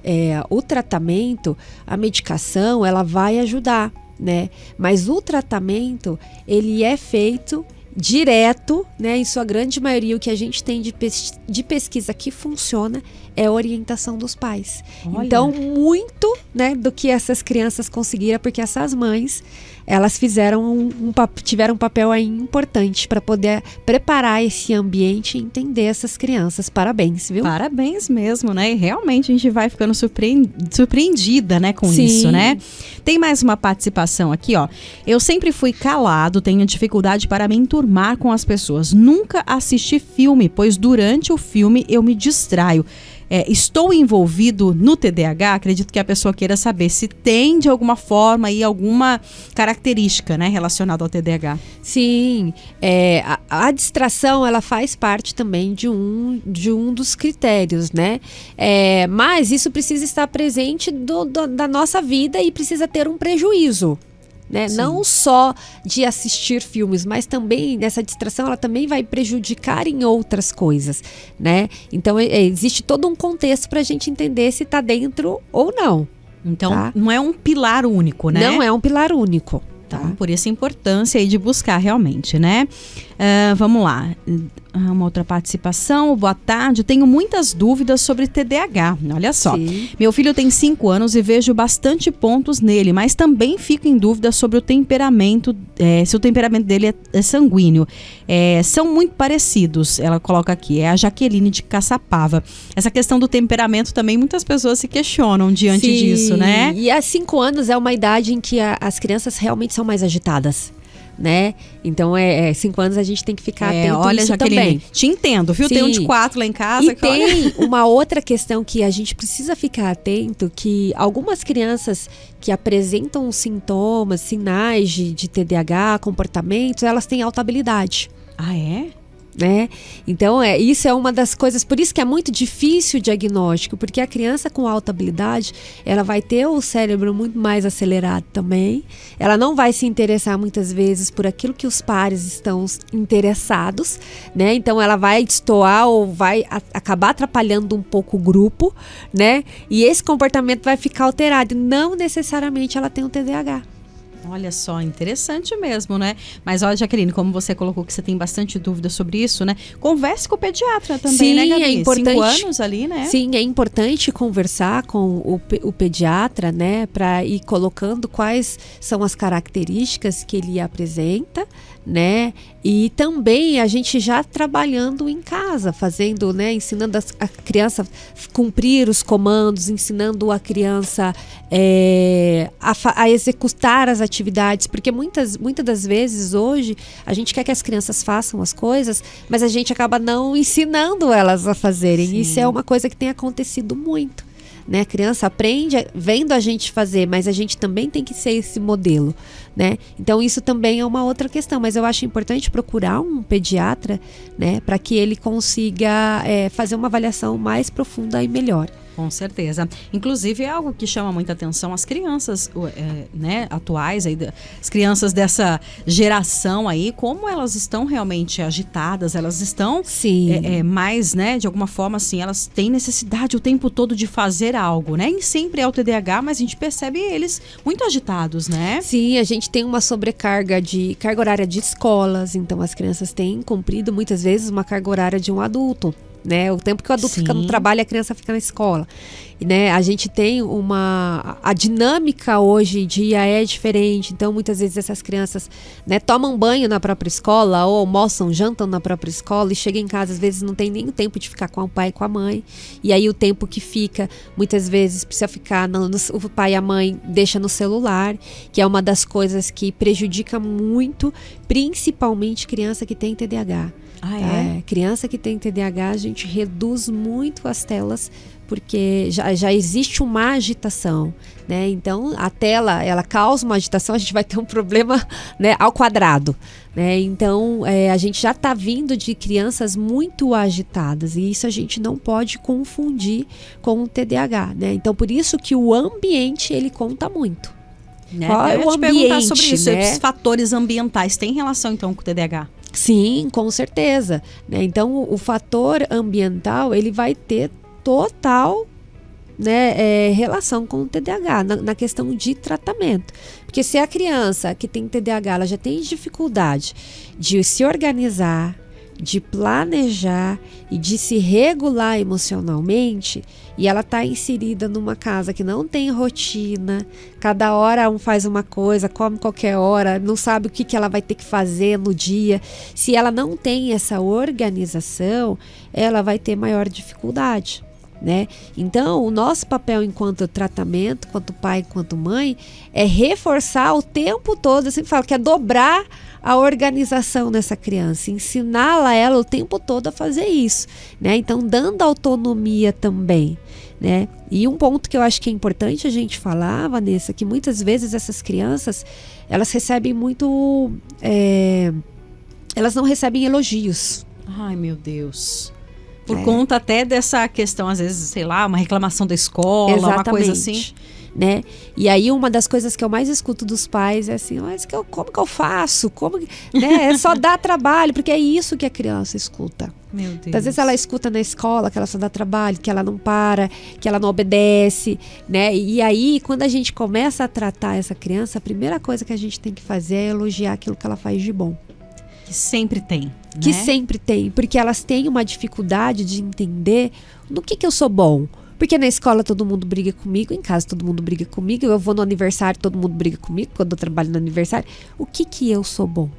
o tratamento, a medicação, ela vai ajudar, né? Mas o tratamento, ele é feito direto, né? Em sua grande maioria, o que a gente tem de pesquisa que funciona é a orientação dos pais. Olha. Então, muito, né, do que essas crianças conseguiram, porque essas mães, elas fizeram tiveram um papel aí importante para poder preparar esse ambiente e entender essas crianças. Parabéns, viu? Parabéns mesmo, né? E realmente a gente vai ficando surpreendida, né, com Sim. isso, né? Tem mais uma participação aqui, ó. Eu sempre fui calado, tenho dificuldade para me enturmar com as pessoas. Nunca assisti filme, pois durante o filme eu me distraio. Estou envolvido no TDAH? Acredito que a pessoa queira saber se tem de alguma forma aí alguma característica, né, relacionada ao TDAH. Sim, a distração, ela faz parte também de um dos critérios, né? Mas isso precisa estar presente da nossa vida e precisa ter um prejuízo. Né? Não só de assistir filmes, mas também essa distração, ela também vai prejudicar em outras coisas, né? Então existe todo um contexto para a gente entender se está dentro ou não. Então, tá? Não é um pilar único, né? Não é um pilar único. Tá? Então, por isso a importância aí de buscar realmente, né? Vamos lá. Uma outra participação. Boa tarde. Tenho muitas dúvidas sobre TDAH. Olha só. Sim. Meu filho tem 5 anos e vejo bastante pontos nele, mas também fico em dúvida sobre o temperamento, se o temperamento dele é sanguíneo. São muito parecidos, ela coloca aqui. É a Jaqueline de Caçapava. Essa questão do temperamento também muitas pessoas se questionam diante disso, né? E há 5 anos é uma idade em que as crianças realmente são mais agitadas, né? Então, 5 anos a gente tem que ficar atento olha, isso Jaqueline, também. Te entendo, viu? Sim. Tem um de 4 lá em casa. E tem uma outra questão que a gente precisa ficar atento, que algumas crianças que apresentam sintomas, sinais de TDAH, comportamentos, elas têm alta habilidade. Ah, é? Né? Então, isso é uma das coisas, por isso que é muito difícil o diagnóstico, porque a criança com alta habilidade, ela vai ter o cérebro muito mais acelerado também, ela não vai se interessar muitas vezes por aquilo que os pares estão interessados, né? Então ela vai destoar ou vai acabar atrapalhando um pouco o grupo, né? E esse comportamento vai ficar alterado, não necessariamente ela tem um TDAH. Olha só, interessante mesmo, né? Mas olha, Jaqueline, como você colocou que você tem bastante dúvida sobre isso, né? Converse com o pediatra também, sim, né, Gabi? É importante, 5 anos ali, né? Sim, é importante conversar com o pediatra, né? Para ir colocando quais são as características que ele apresenta, né? E também a gente já trabalhando em casa, fazendo, né? Ensinando a criança a cumprir os comandos, ensinando a criança a executar as atividades, porque muitas das vezes hoje a gente quer que as crianças façam as coisas, mas a gente acaba não ensinando elas a fazerem. Sim. Isso é uma coisa que tem acontecido muito. Né? A criança aprende vendo a gente fazer, mas a gente também tem que ser esse modelo, né? Então isso também é uma outra questão, mas eu acho importante procurar um pediatra, né? Para que ele consiga fazer uma avaliação mais profunda e melhor. Com certeza. Inclusive é algo que chama muita atenção as crianças né, atuais, aí, as crianças dessa geração aí, como elas estão realmente agitadas, elas estão mais, né, de alguma forma assim, elas têm necessidade o tempo todo de fazer algo, né? Nem sempre é o TDAH, mas a gente percebe eles muito agitados, né? Sim, a gente tem uma sobrecarga de carga horária de escolas, então as crianças têm cumprido muitas vezes uma carga horária de um adulto. Né? O tempo que o adulto fica no trabalho, a criança fica na escola. E, né, a gente tem a dinâmica hoje em dia é diferente. Então, muitas vezes essas crianças, né, tomam banho na própria escola ou almoçam, jantam na própria escola e chegam em casa, às vezes não tem nem o tempo de ficar com o pai e com a mãe. E aí o tempo que fica, muitas vezes precisa ficar, o pai e a mãe deixa no celular, que é uma das coisas que prejudica muito, principalmente criança que tem TDAH. Criança que tem TDAH, a gente reduz muito as telas, porque já existe uma agitação, né? Então, a tela, ela causa uma agitação, a gente vai ter um problema, né, ao quadrado, né? Então, a gente já está vindo de crianças muito agitadas, e isso a gente não pode confundir com o TDAH, né? Então, por isso que o ambiente, ele conta muito. Né? Qual é eu ia o te ambiente, perguntar sobre isso, né? Esses fatores ambientais têm relação então com o TDAH? Sim, com certeza, né? Então o fator ambiental ele vai ter total, né, relação com o TDAH na questão de tratamento, porque se a criança que tem TDAH ela já tem dificuldade de se organizar, de planejar e de se regular emocionalmente, e ela está inserida numa casa que não tem rotina, cada hora um faz uma coisa, come qualquer hora, não sabe o que ela vai ter que fazer no dia. Se ela não tem essa organização, ela vai ter maior dificuldade, né? Então, o nosso papel enquanto tratamento, quanto pai, quanto mãe, é reforçar o tempo todo, eu sempre falo que é dobrar a organização dessa criança, ensiná-la ela o tempo todo a fazer isso, né? Então, dando autonomia também, né? E um ponto que eu acho que é importante a gente falar, Vanessa, que muitas vezes essas crianças, elas recebem muito, elas não recebem elogios. Ai, meu Deus. Por conta até dessa questão, às vezes, sei lá, uma reclamação da escola, Exatamente. Uma coisa assim. Né? E aí uma das coisas que eu mais escuto dos pais é assim, mas como que eu faço? Né? É só dar trabalho, porque é isso que a criança escuta. Meu Deus. Então, às vezes ela escuta na escola que ela só dá trabalho, que ela não para, que ela não obedece, né? E aí, quando a gente começa a tratar essa criança, a primeira coisa que a gente tem que fazer é elogiar aquilo que ela faz de bom. Que sempre tem. Que né? sempre tem, porque elas têm uma dificuldade de entender no que eu sou bom. Porque na escola todo mundo briga comigo, em casa todo mundo briga comigo, eu vou no aniversário, todo mundo briga comigo, quando eu trabalho no aniversário. O que eu sou bom?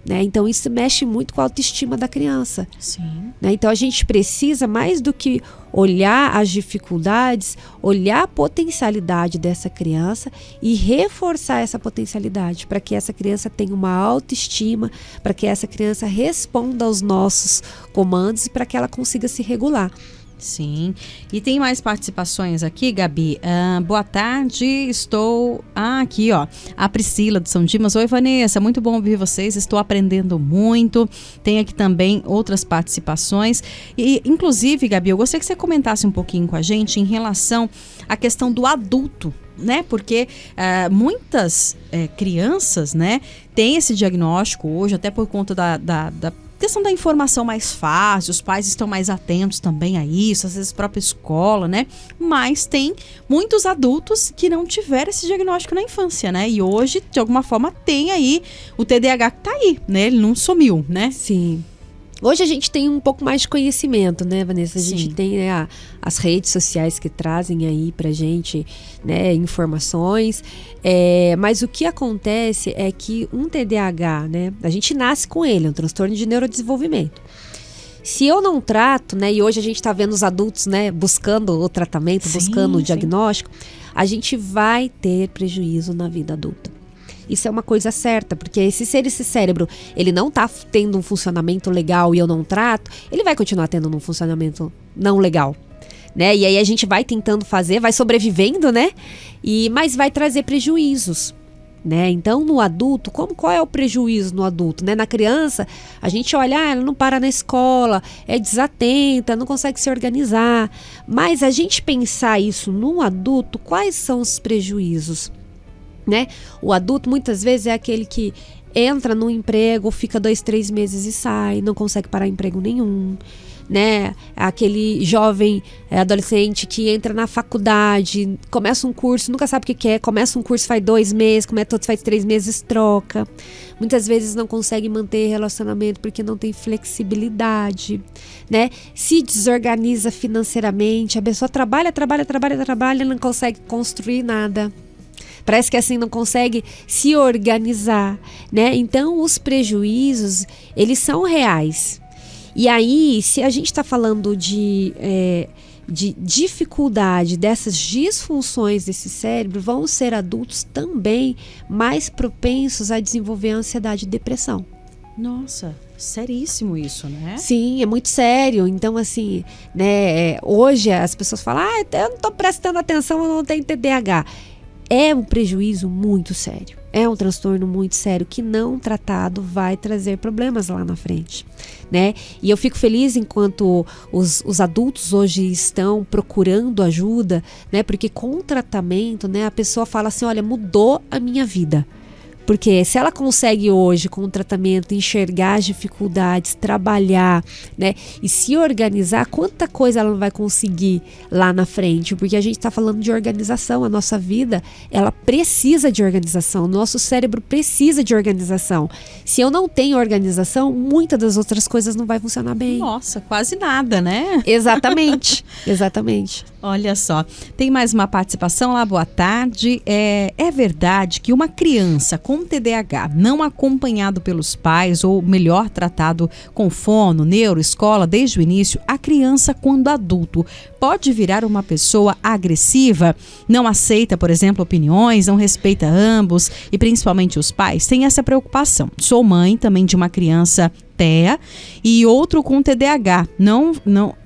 Né? Então isso mexe muito com a autoestima da criança. Sim. Né? Então a gente precisa, mais do que olhar as dificuldades, olhar a potencialidade dessa criança e reforçar essa potencialidade para que essa criança tenha uma autoestima, para que essa criança responda aos nossos comandos e para que ela consiga se regular. Sim. E tem mais participações aqui, Gabi. Boa tarde, estou... aqui, ó. A Priscila de São Dimas. Oi, Vanessa, muito bom ouvir vocês. Estou aprendendo muito. Tem aqui também outras participações. E, inclusive, Gabi, eu gostaria que você comentasse um pouquinho com a gente em relação à questão do adulto, né? Porque muitas crianças, né, têm esse diagnóstico hoje, até por conta da questão da informação mais fácil, os pais estão mais atentos também a isso, às vezes a própria escola, né? Mas tem muitos adultos que não tiveram esse diagnóstico na infância, né? E hoje, de alguma forma, tem aí o TDAH que tá aí, né? Ele não sumiu, né? Sim. Hoje a gente tem um pouco mais de conhecimento, né, Vanessa? A gente tem, né, as redes sociais que trazem aí pra gente, né, informações. Mas o que acontece é que um TDAH, né, a gente nasce com ele, é um transtorno de neurodesenvolvimento. Se eu não trato, né, e hoje a gente tá vendo os adultos, né, buscando o tratamento, buscando o diagnóstico, a gente vai ter prejuízo na vida adulta. Isso é uma coisa certa, porque se esse cérebro ele não tá tendo um funcionamento legal e eu não trato, ele vai continuar tendo um funcionamento não legal, né? E aí a gente vai tentando fazer, vai sobrevivendo, né? Mas vai trazer prejuízos, né? Então no adulto, qual é o prejuízo no adulto, né? Na criança, a gente olha, ela não para na escola, é desatenta, não consegue se organizar. Mas a gente pensar isso no adulto, quais são os prejuízos? Né? O adulto muitas vezes é aquele que entra no emprego, fica 2, 3 meses e sai, não consegue parar emprego nenhum, né? Aquele jovem adolescente que entra na faculdade, começa um curso, nunca sabe o que quer, começa um curso faz 2 meses, começa outro faz 3 meses, troca. Muitas vezes não consegue manter relacionamento porque não tem flexibilidade, né? Se desorganiza financeiramente, a pessoa trabalha, não consegue construir nada. Parece que assim não consegue se organizar, né? Então os prejuízos, eles são reais. E aí, se a gente está falando de dificuldade dessas disfunções desse cérebro, vão ser adultos também mais propensos a desenvolver ansiedade e depressão. Nossa, seríssimo isso, né? Sim, é muito sério. Então, assim, né? Hoje as pessoas falam, eu não estou prestando atenção, eu não tenho TDAH. É um prejuízo muito sério, é um transtorno muito sério que não tratado vai trazer problemas lá na frente, né? E eu fico feliz enquanto os adultos hoje estão procurando ajuda, né? Porque com o tratamento, né, a pessoa fala assim, olha, mudou a minha vida. Porque se ela consegue hoje, com o tratamento, enxergar as dificuldades, trabalhar, né, e se organizar, quanta coisa ela não vai conseguir lá na frente? Porque a gente está falando de organização, a nossa vida, ela precisa de organização, o nosso cérebro precisa de organização. Se eu não tenho organização, muitas das outras coisas não vai funcionar bem. Nossa, quase nada, né? Exatamente, exatamente. Olha só, tem mais uma participação lá, boa tarde. É verdade que uma criança com TDAH não acompanhado pelos pais ou melhor tratado com fono, neuro, escola desde o início, a criança quando adulto pode virar uma pessoa agressiva, não aceita, por exemplo, opiniões, não respeita ambos e principalmente os pais? Tem essa preocupação. Sou mãe também de uma criança TEA e outro com TDAH,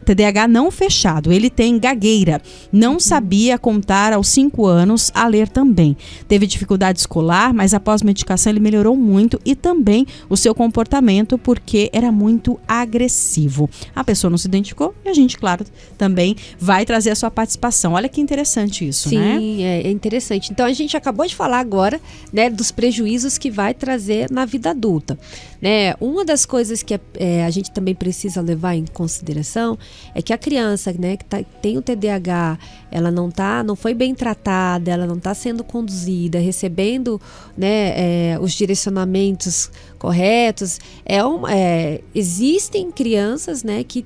TDAH não fechado, ele tem gagueira, não sabia contar aos 5 anos, a ler também, teve dificuldade escolar, mas após medicação ele melhorou muito e também o seu comportamento porque era muito agressivo. A pessoa não se identificou e a gente, claro, também vai trazer a sua participação. Olha que interessante isso, né? Sim, é interessante. Então a gente acabou de falar agora, né, dos prejuízos que vai trazer na vida adulta, né? Uma das coisas que a gente também precisa levar em consideração é que a criança, né, que tem o TDAH, ela não foi bem tratada, ela não está sendo conduzida, recebendo, né, os direcionamentos corretos. Existem crianças, né, que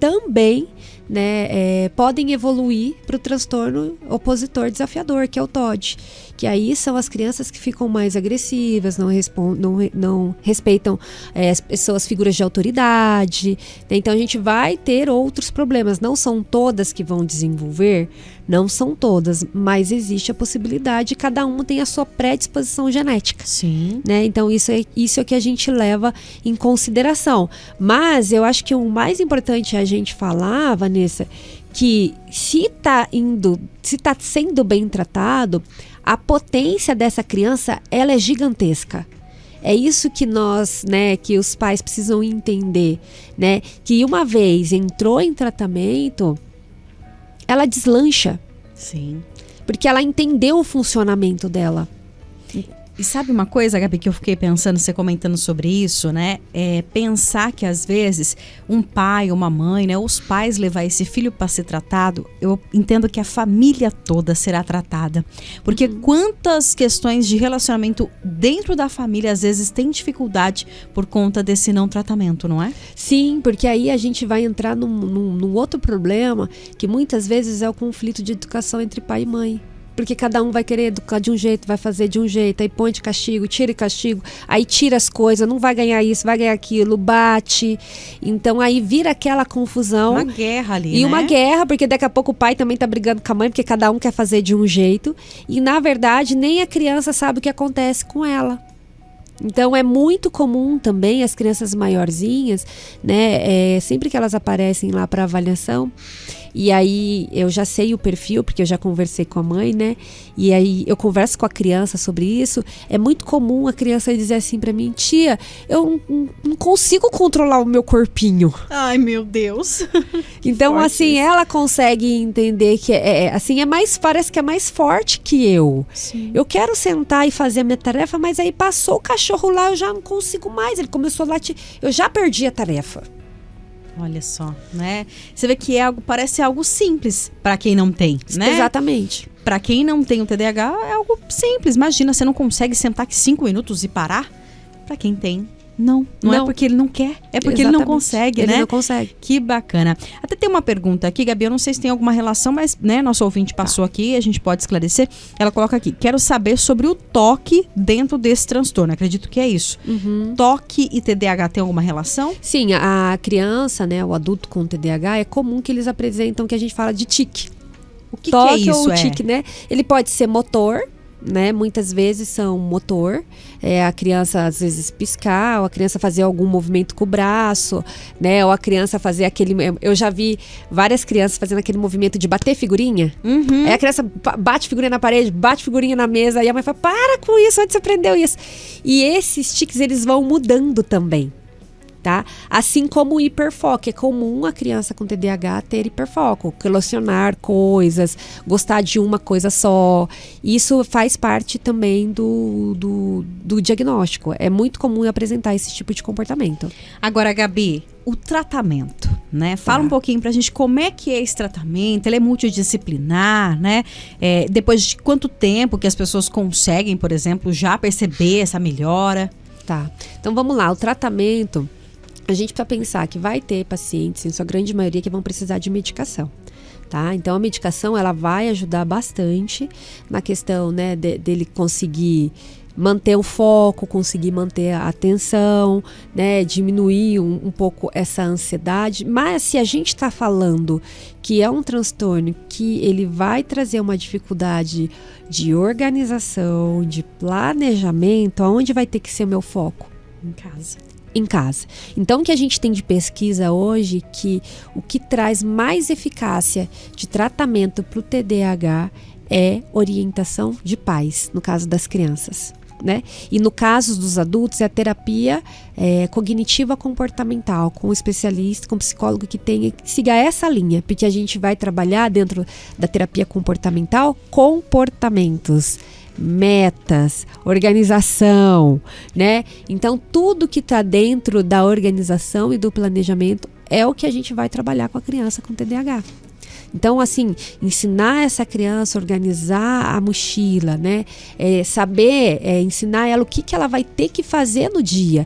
também, né, podem evoluir para o transtorno opositor desafiador, que é o TOD. Que aí são as crianças que ficam mais agressivas, não respeitam as pessoas, figuras de autoridade, né? Então a gente vai ter outros problemas. Não são todas que vão desenvolver, não são todas, mas existe a possibilidade, cada um tem a sua predisposição genética. Sim. Né? Então isso é que a gente leva em consideração. Mas eu acho que o mais importante é a gente falar, Vanessa, que se está sendo bem tratado, a potência dessa criança, ela é gigantesca. É isso que nós, né, que os pais precisam entender, né, que uma vez entrou em tratamento, ela deslancha. Sim. Porque ela entendeu o funcionamento dela. E sabe uma coisa, Gabi, que eu fiquei pensando, você comentando sobre isso, né? Pensar que às vezes um pai, uma mãe, né? Os pais levar esse filho para ser tratado, eu entendo que a família toda será tratada. Porque quantas questões de relacionamento dentro da família às vezes tem dificuldade por conta desse não tratamento, não é? Sim, porque aí a gente vai entrar num outro problema, que muitas vezes é o conflito de educação entre pai e mãe. Porque cada um vai querer educar de um jeito, vai fazer de um jeito, aí põe de castigo, tira de castigo, aí tira as coisas, não vai ganhar isso, vai ganhar aquilo, bate. Então aí vira aquela confusão. Uma guerra ali, E né? uma guerra, porque daqui a pouco o pai também tá brigando com a mãe, porque cada um quer fazer de um jeito. E na verdade, nem a criança sabe o que acontece com ela. Então é muito comum também as crianças maiorzinhas, né, sempre que elas aparecem lá para avaliação, e aí eu já sei o perfil, porque eu já conversei com a mãe, né, e aí eu converso com a criança sobre isso. É muito comum a criança dizer assim para mim: tia, eu não consigo controlar o meu corpinho. Ai, meu Deus. Então, Forte assim, isso. ela consegue entender que assim, parece que é mais forte que eu. Sim. Eu quero sentar e fazer a minha tarefa, mas aí passou o cachorro lá, eu já não consigo mais. Ele começou a latir, eu já perdi a tarefa. Olha só, né? Você vê que parece algo simples para quem não tem, né? Exatamente. Para quem não tem o TDAH é algo simples. Imagina, você não consegue sentar aqui 5 minutos e parar. Para quem tem, não é porque ele não quer, é porque ele não consegue, né? Ele não consegue. Que bacana. Até tem uma pergunta aqui, Gabi, eu não sei se tem alguma relação, mas, né, nosso ouvinte passou aqui, a gente pode esclarecer. Ela coloca aqui: quero saber sobre o toque dentro desse transtorno. Acredito que é isso. Toque e TDAH tem alguma relação? Sim, a criança, né, o adulto com TDAH, é comum que eles apresentam o que a gente fala de tique. O que Toque é isso? ou tique, né? Ele pode ser motor, né? Muitas vezes são motor. A criança às vezes piscar, ou a criança fazer algum movimento com o braço, né? Ou a criança fazer aquele... Eu já vi várias crianças fazendo aquele movimento de bater figurinha. Aí a criança bate figurinha na parede, bate figurinha na mesa, e a mãe fala: para com isso, onde você aprendeu isso? E esses tiques, eles vão mudando também. Tá? Assim como o hiperfoco. É comum a criança com TDAH ter hiperfoco, colecionar coisas, gostar de uma coisa só. Isso faz parte também do diagnóstico. É muito comum apresentar esse tipo de comportamento. Agora, Gabi, o tratamento, né? Fala um pouquinho pra gente como é que é esse tratamento. Ele é multidisciplinar, né? Depois de quanto tempo que as pessoas conseguem, por exemplo, já perceber essa melhora? Tá. Então vamos lá. O tratamento... A gente precisa pensar que vai ter pacientes, em sua grande maioria, que vão precisar de medicação, tá? Então a medicação, ela vai ajudar bastante na questão, né, dele conseguir manter o foco, conseguir manter a atenção, né, diminuir um pouco essa ansiedade. Mas se a gente está falando que é um transtorno que ele vai trazer uma dificuldade de organização, de planejamento, aonde vai ter que ser o meu foco? Em casa. Em casa. Então, o que a gente tem de pesquisa hoje, que o que traz mais eficácia de tratamento para o TDAH é orientação de pais, no caso das crianças, né? E no caso dos adultos é a terapia cognitiva comportamental, com um especialista, com um psicólogo que siga essa linha, porque a gente vai trabalhar dentro da terapia comportamental comportamentos, metas, organização, né? Então tudo que está dentro da organização e do planejamento é o que a gente vai trabalhar com a criança com TDAH. Então, assim, ensinar essa criança a organizar a mochila, né? Saber ensinar ela o que ela vai ter que fazer no dia.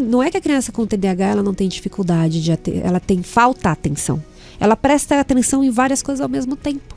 Não é que a criança com TDAH ela não tem dificuldade ela tem falta de atenção. Ela presta atenção em várias coisas ao mesmo tempo,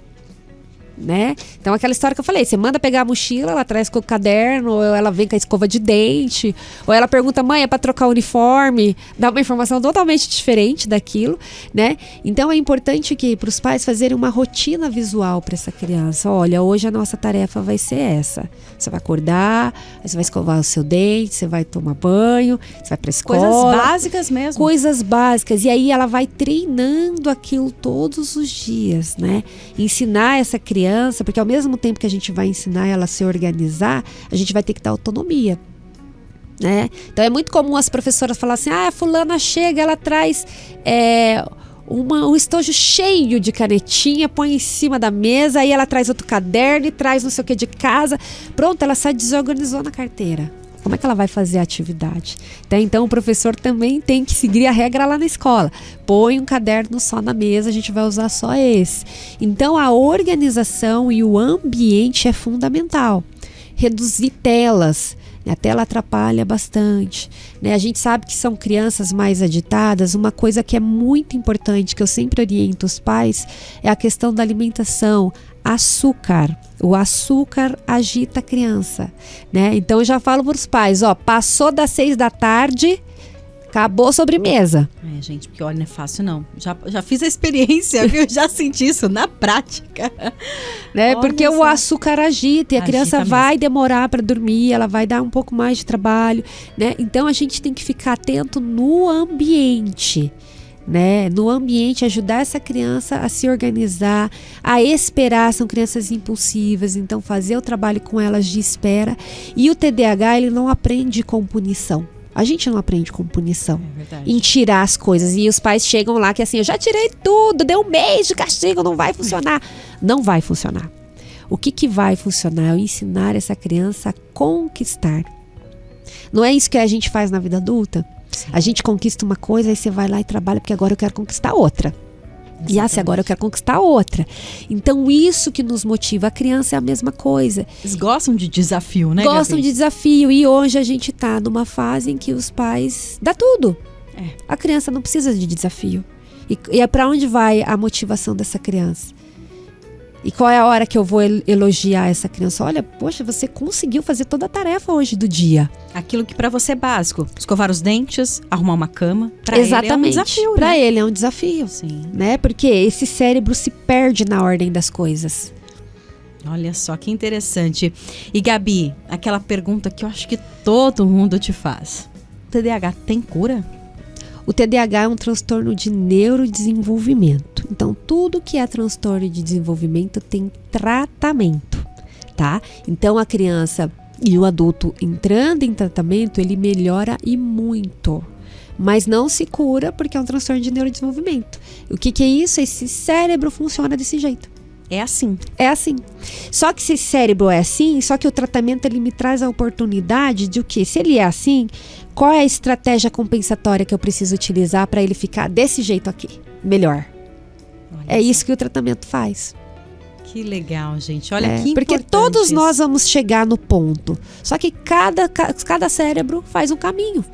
né? Então aquela história que eu falei, você manda pegar a mochila, ela traz com o caderno, ou ela vem com a escova de dente, ou ela pergunta: mãe, é para trocar o uniforme? Dá uma informação totalmente diferente daquilo, né? Então é importante que para os pais fazerem uma rotina visual para essa criança. Olha, hoje a nossa tarefa vai ser essa. Você vai acordar, você vai escovar o seu dente, você vai tomar banho, você vai para a escola. Coisas básicas mesmo. Coisas básicas. E aí ela vai treinando aquilo todos os dias, né? Ensinar essa criança, porque ao mesmo tempo que a gente vai ensinar ela a se organizar, a gente vai ter que dar autonomia, né? Então é muito comum as professoras falarem assim: fulana chega, ela traz um estojo cheio de canetinha, põe em cima da mesa, aí ela traz outro caderno e traz não sei o que de casa. Pronto, ela se desorganizou na carteira. Como é que ela vai fazer a atividade? Então o professor também tem que seguir a regra lá na escola. Põe um caderno só na mesa, a gente vai usar só esse. Então a organização e o ambiente é fundamental. Reduzir telas. A tela atrapalha bastante, né? A gente sabe que são crianças mais agitadas. Uma coisa que é muito importante, que eu sempre oriento os pais, é a questão da alimentação. Açúcar. O açúcar agita a criança, né? Então eu já falo para os pais, passou das 6 da tarde, acabou a sobremesa. Gente, porque olha, não é fácil não. Já fiz a experiência, viu? Já senti isso na prática. Né? Porque o açúcar agita e a criança vai mesmo. demorar para dormir, ela vai dar um pouco mais de trabalho, né? Então a gente tem que ficar atento no ambiente, né? No ambiente, ajudar essa criança a se organizar, a esperar. São crianças impulsivas, então fazer o trabalho com elas de espera. E o TDAH, ele não aprende com punição. A gente não aprende com punição, em tirar as coisas. E os pais chegam lá que assim, eu já tirei tudo, deu um mês de castigo, não vai funcionar. Não vai funcionar. O que vai funcionar é eu ensinar essa criança a conquistar. Não é isso que a gente faz na vida adulta? Sim. A gente conquista uma coisa, aí você vai lá e trabalha, porque agora eu quero conquistar outra. Exatamente. E agora eu quero conquistar outra. Então isso que nos motiva. A criança é a mesma coisa. Eles gostam de desafio, né, Gostam Gabi? de desafio. E hoje a gente tá numa fase em que os pais dá tudo. A criança não precisa de desafio. E é para onde vai a motivação dessa criança? E qual é a hora que eu vou elogiar essa criança? Olha, poxa, você conseguiu fazer toda a tarefa hoje do dia. Aquilo que para você é básico. Escovar os dentes, arrumar uma cama. Pra Exatamente. Ele é um desafio, Para né? ele é um desafio. Sim. Né? Porque esse cérebro se perde na ordem das coisas. Olha só que interessante. E Gabi, aquela pergunta que eu acho que todo mundo te faz. O TDAH tem cura? O TDAH é um transtorno de neurodesenvolvimento. Então, tudo que é transtorno de desenvolvimento tem tratamento, tá? Então, a criança e o adulto entrando em tratamento, ele melhora e muito. Mas não se cura porque é um transtorno de neurodesenvolvimento. O que é isso? Esse cérebro funciona desse jeito. É assim. É assim. Só que se esse cérebro é assim, só que o tratamento ele me traz a oportunidade de o quê? Se ele é assim, qual é a estratégia compensatória que eu preciso utilizar para ele ficar desse jeito aqui? Melhor. É isso que o tratamento faz. Que legal, gente. Olha que importante. Porque todos nós vamos chegar no ponto. Só que cada cérebro faz um caminho.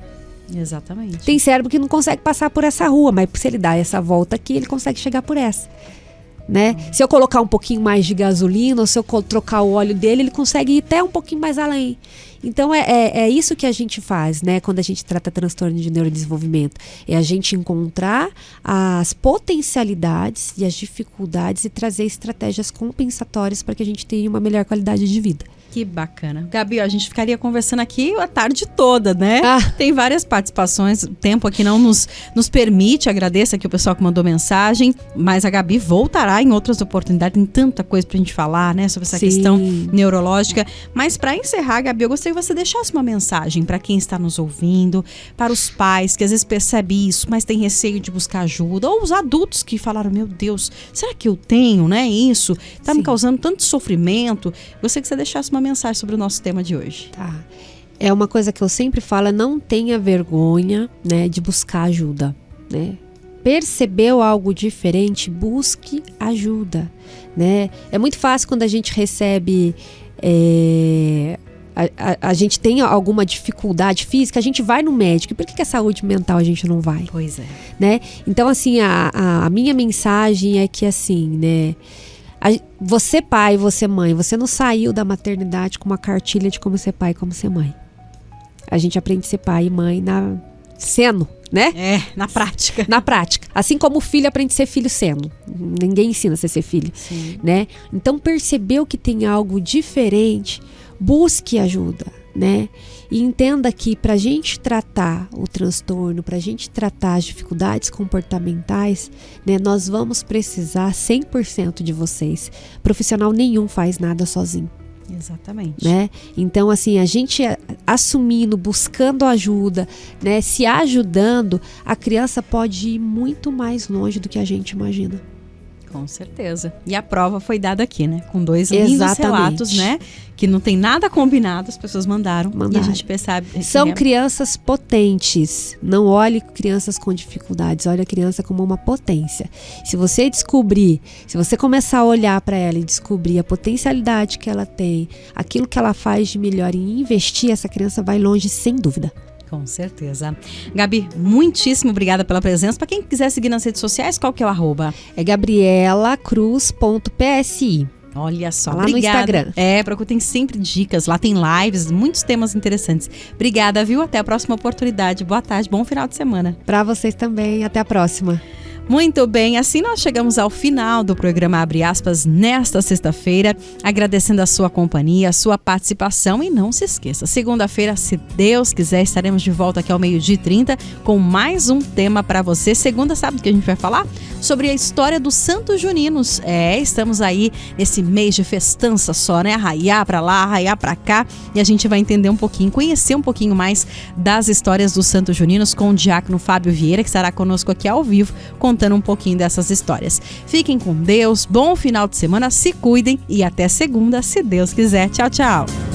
Exatamente. Tem cérebro que não consegue passar por essa rua, mas se ele dá essa volta aqui, ele consegue chegar por essa. Né? Se eu colocar um pouquinho mais de gasolina, ou se eu trocar o óleo dele, ele consegue ir até um pouquinho mais além. Então é isso que a gente faz, né? Quando a gente trata transtorno de neurodesenvolvimento. É a gente encontrar as potencialidades e as dificuldades e trazer estratégias compensatórias para que a gente tenha uma melhor qualidade de vida. Que bacana. Gabi, a gente ficaria conversando aqui a tarde toda, né? Tem várias participações, o tempo aqui não nos permite. Agradeço aqui o pessoal que mandou mensagem, mas a Gabi voltará em outras oportunidades. Tem tanta coisa pra gente falar, né? Sobre essa questão neurológica. Mas para encerrar, Gabi, eu gostaria que você deixasse uma mensagem para quem está nos ouvindo, para os pais que às vezes percebem isso, mas tem receio de buscar ajuda, ou os adultos que falaram, meu Deus, será que eu tenho, né? Isso tá me causando tanto sofrimento. Gostaria que você deixasse uma mensagem sobre o nosso tema de hoje. Tá. É uma coisa que eu sempre falo, não tenha vergonha, né, de buscar ajuda, né? Percebeu algo diferente, busque ajuda, né? É muito fácil quando a gente recebe, a gente tem alguma dificuldade física, a gente vai no médico. Por que a saúde mental a gente não vai? Pois é. Né? Então, assim, a minha mensagem é que, assim, né? Você pai, você mãe, você não saiu da maternidade com uma cartilha de como ser pai e como ser mãe. A gente aprende a ser pai e mãe sendo, né? Na prática. Na prática. Assim como o filho aprende a ser filho sendo. Ninguém ensina você a ser filho, né? Então percebeu que tem algo diferente, busque ajuda, né? E entenda que para a gente tratar o transtorno, para a gente tratar as dificuldades comportamentais, né, nós vamos precisar 100% de vocês. Profissional nenhum faz nada sozinho. Exatamente. Né? Então, assim, a gente assumindo, buscando ajuda, né, se ajudando, a criança pode ir muito mais longe do que a gente imagina. Com certeza. E a prova foi dada aqui, né? Com 2 lindos relatos, né? Que não tem nada combinado, as pessoas mandaram. E a gente percebe. São crianças potentes. Não olhe crianças com dificuldades, olhe a criança como uma potência. Se você começar a olhar para ela e descobrir a potencialidade que ela tem, aquilo que ela faz de melhor e investir, essa criança vai longe, sem dúvida. Com certeza. Gabi, muitíssimo obrigada pela presença. Para quem quiser seguir nas redes sociais, qual que é o arroba? É gabrielacruz.psi. Olha só, lá obrigada. No Instagram. Porque tem sempre dicas, lá tem lives, muitos temas interessantes. Obrigada, viu? Até a próxima oportunidade. Boa tarde, bom final de semana. Para vocês também, até a próxima. Muito bem, assim nós chegamos ao final do programa Abre Aspas nesta sexta-feira, agradecendo a sua companhia, a sua participação e não se esqueça, segunda-feira, se Deus quiser, estaremos de volta aqui ao 12h30 com mais um tema para você. Segunda, sabe do que a gente vai falar? Sobre a história dos Santos Juninos. Estamos aí nesse mês de festança só, né? Arraiar para lá, arraiar para cá, e a gente vai entender um pouquinho, conhecer um pouquinho mais das histórias dos Santos Juninos com o diácono Fábio Vieira, que estará conosco aqui ao vivo, contando um pouquinho dessas histórias. Fiquem com Deus, bom final de semana, se cuidem e até segunda, se Deus quiser. Tchau, tchau.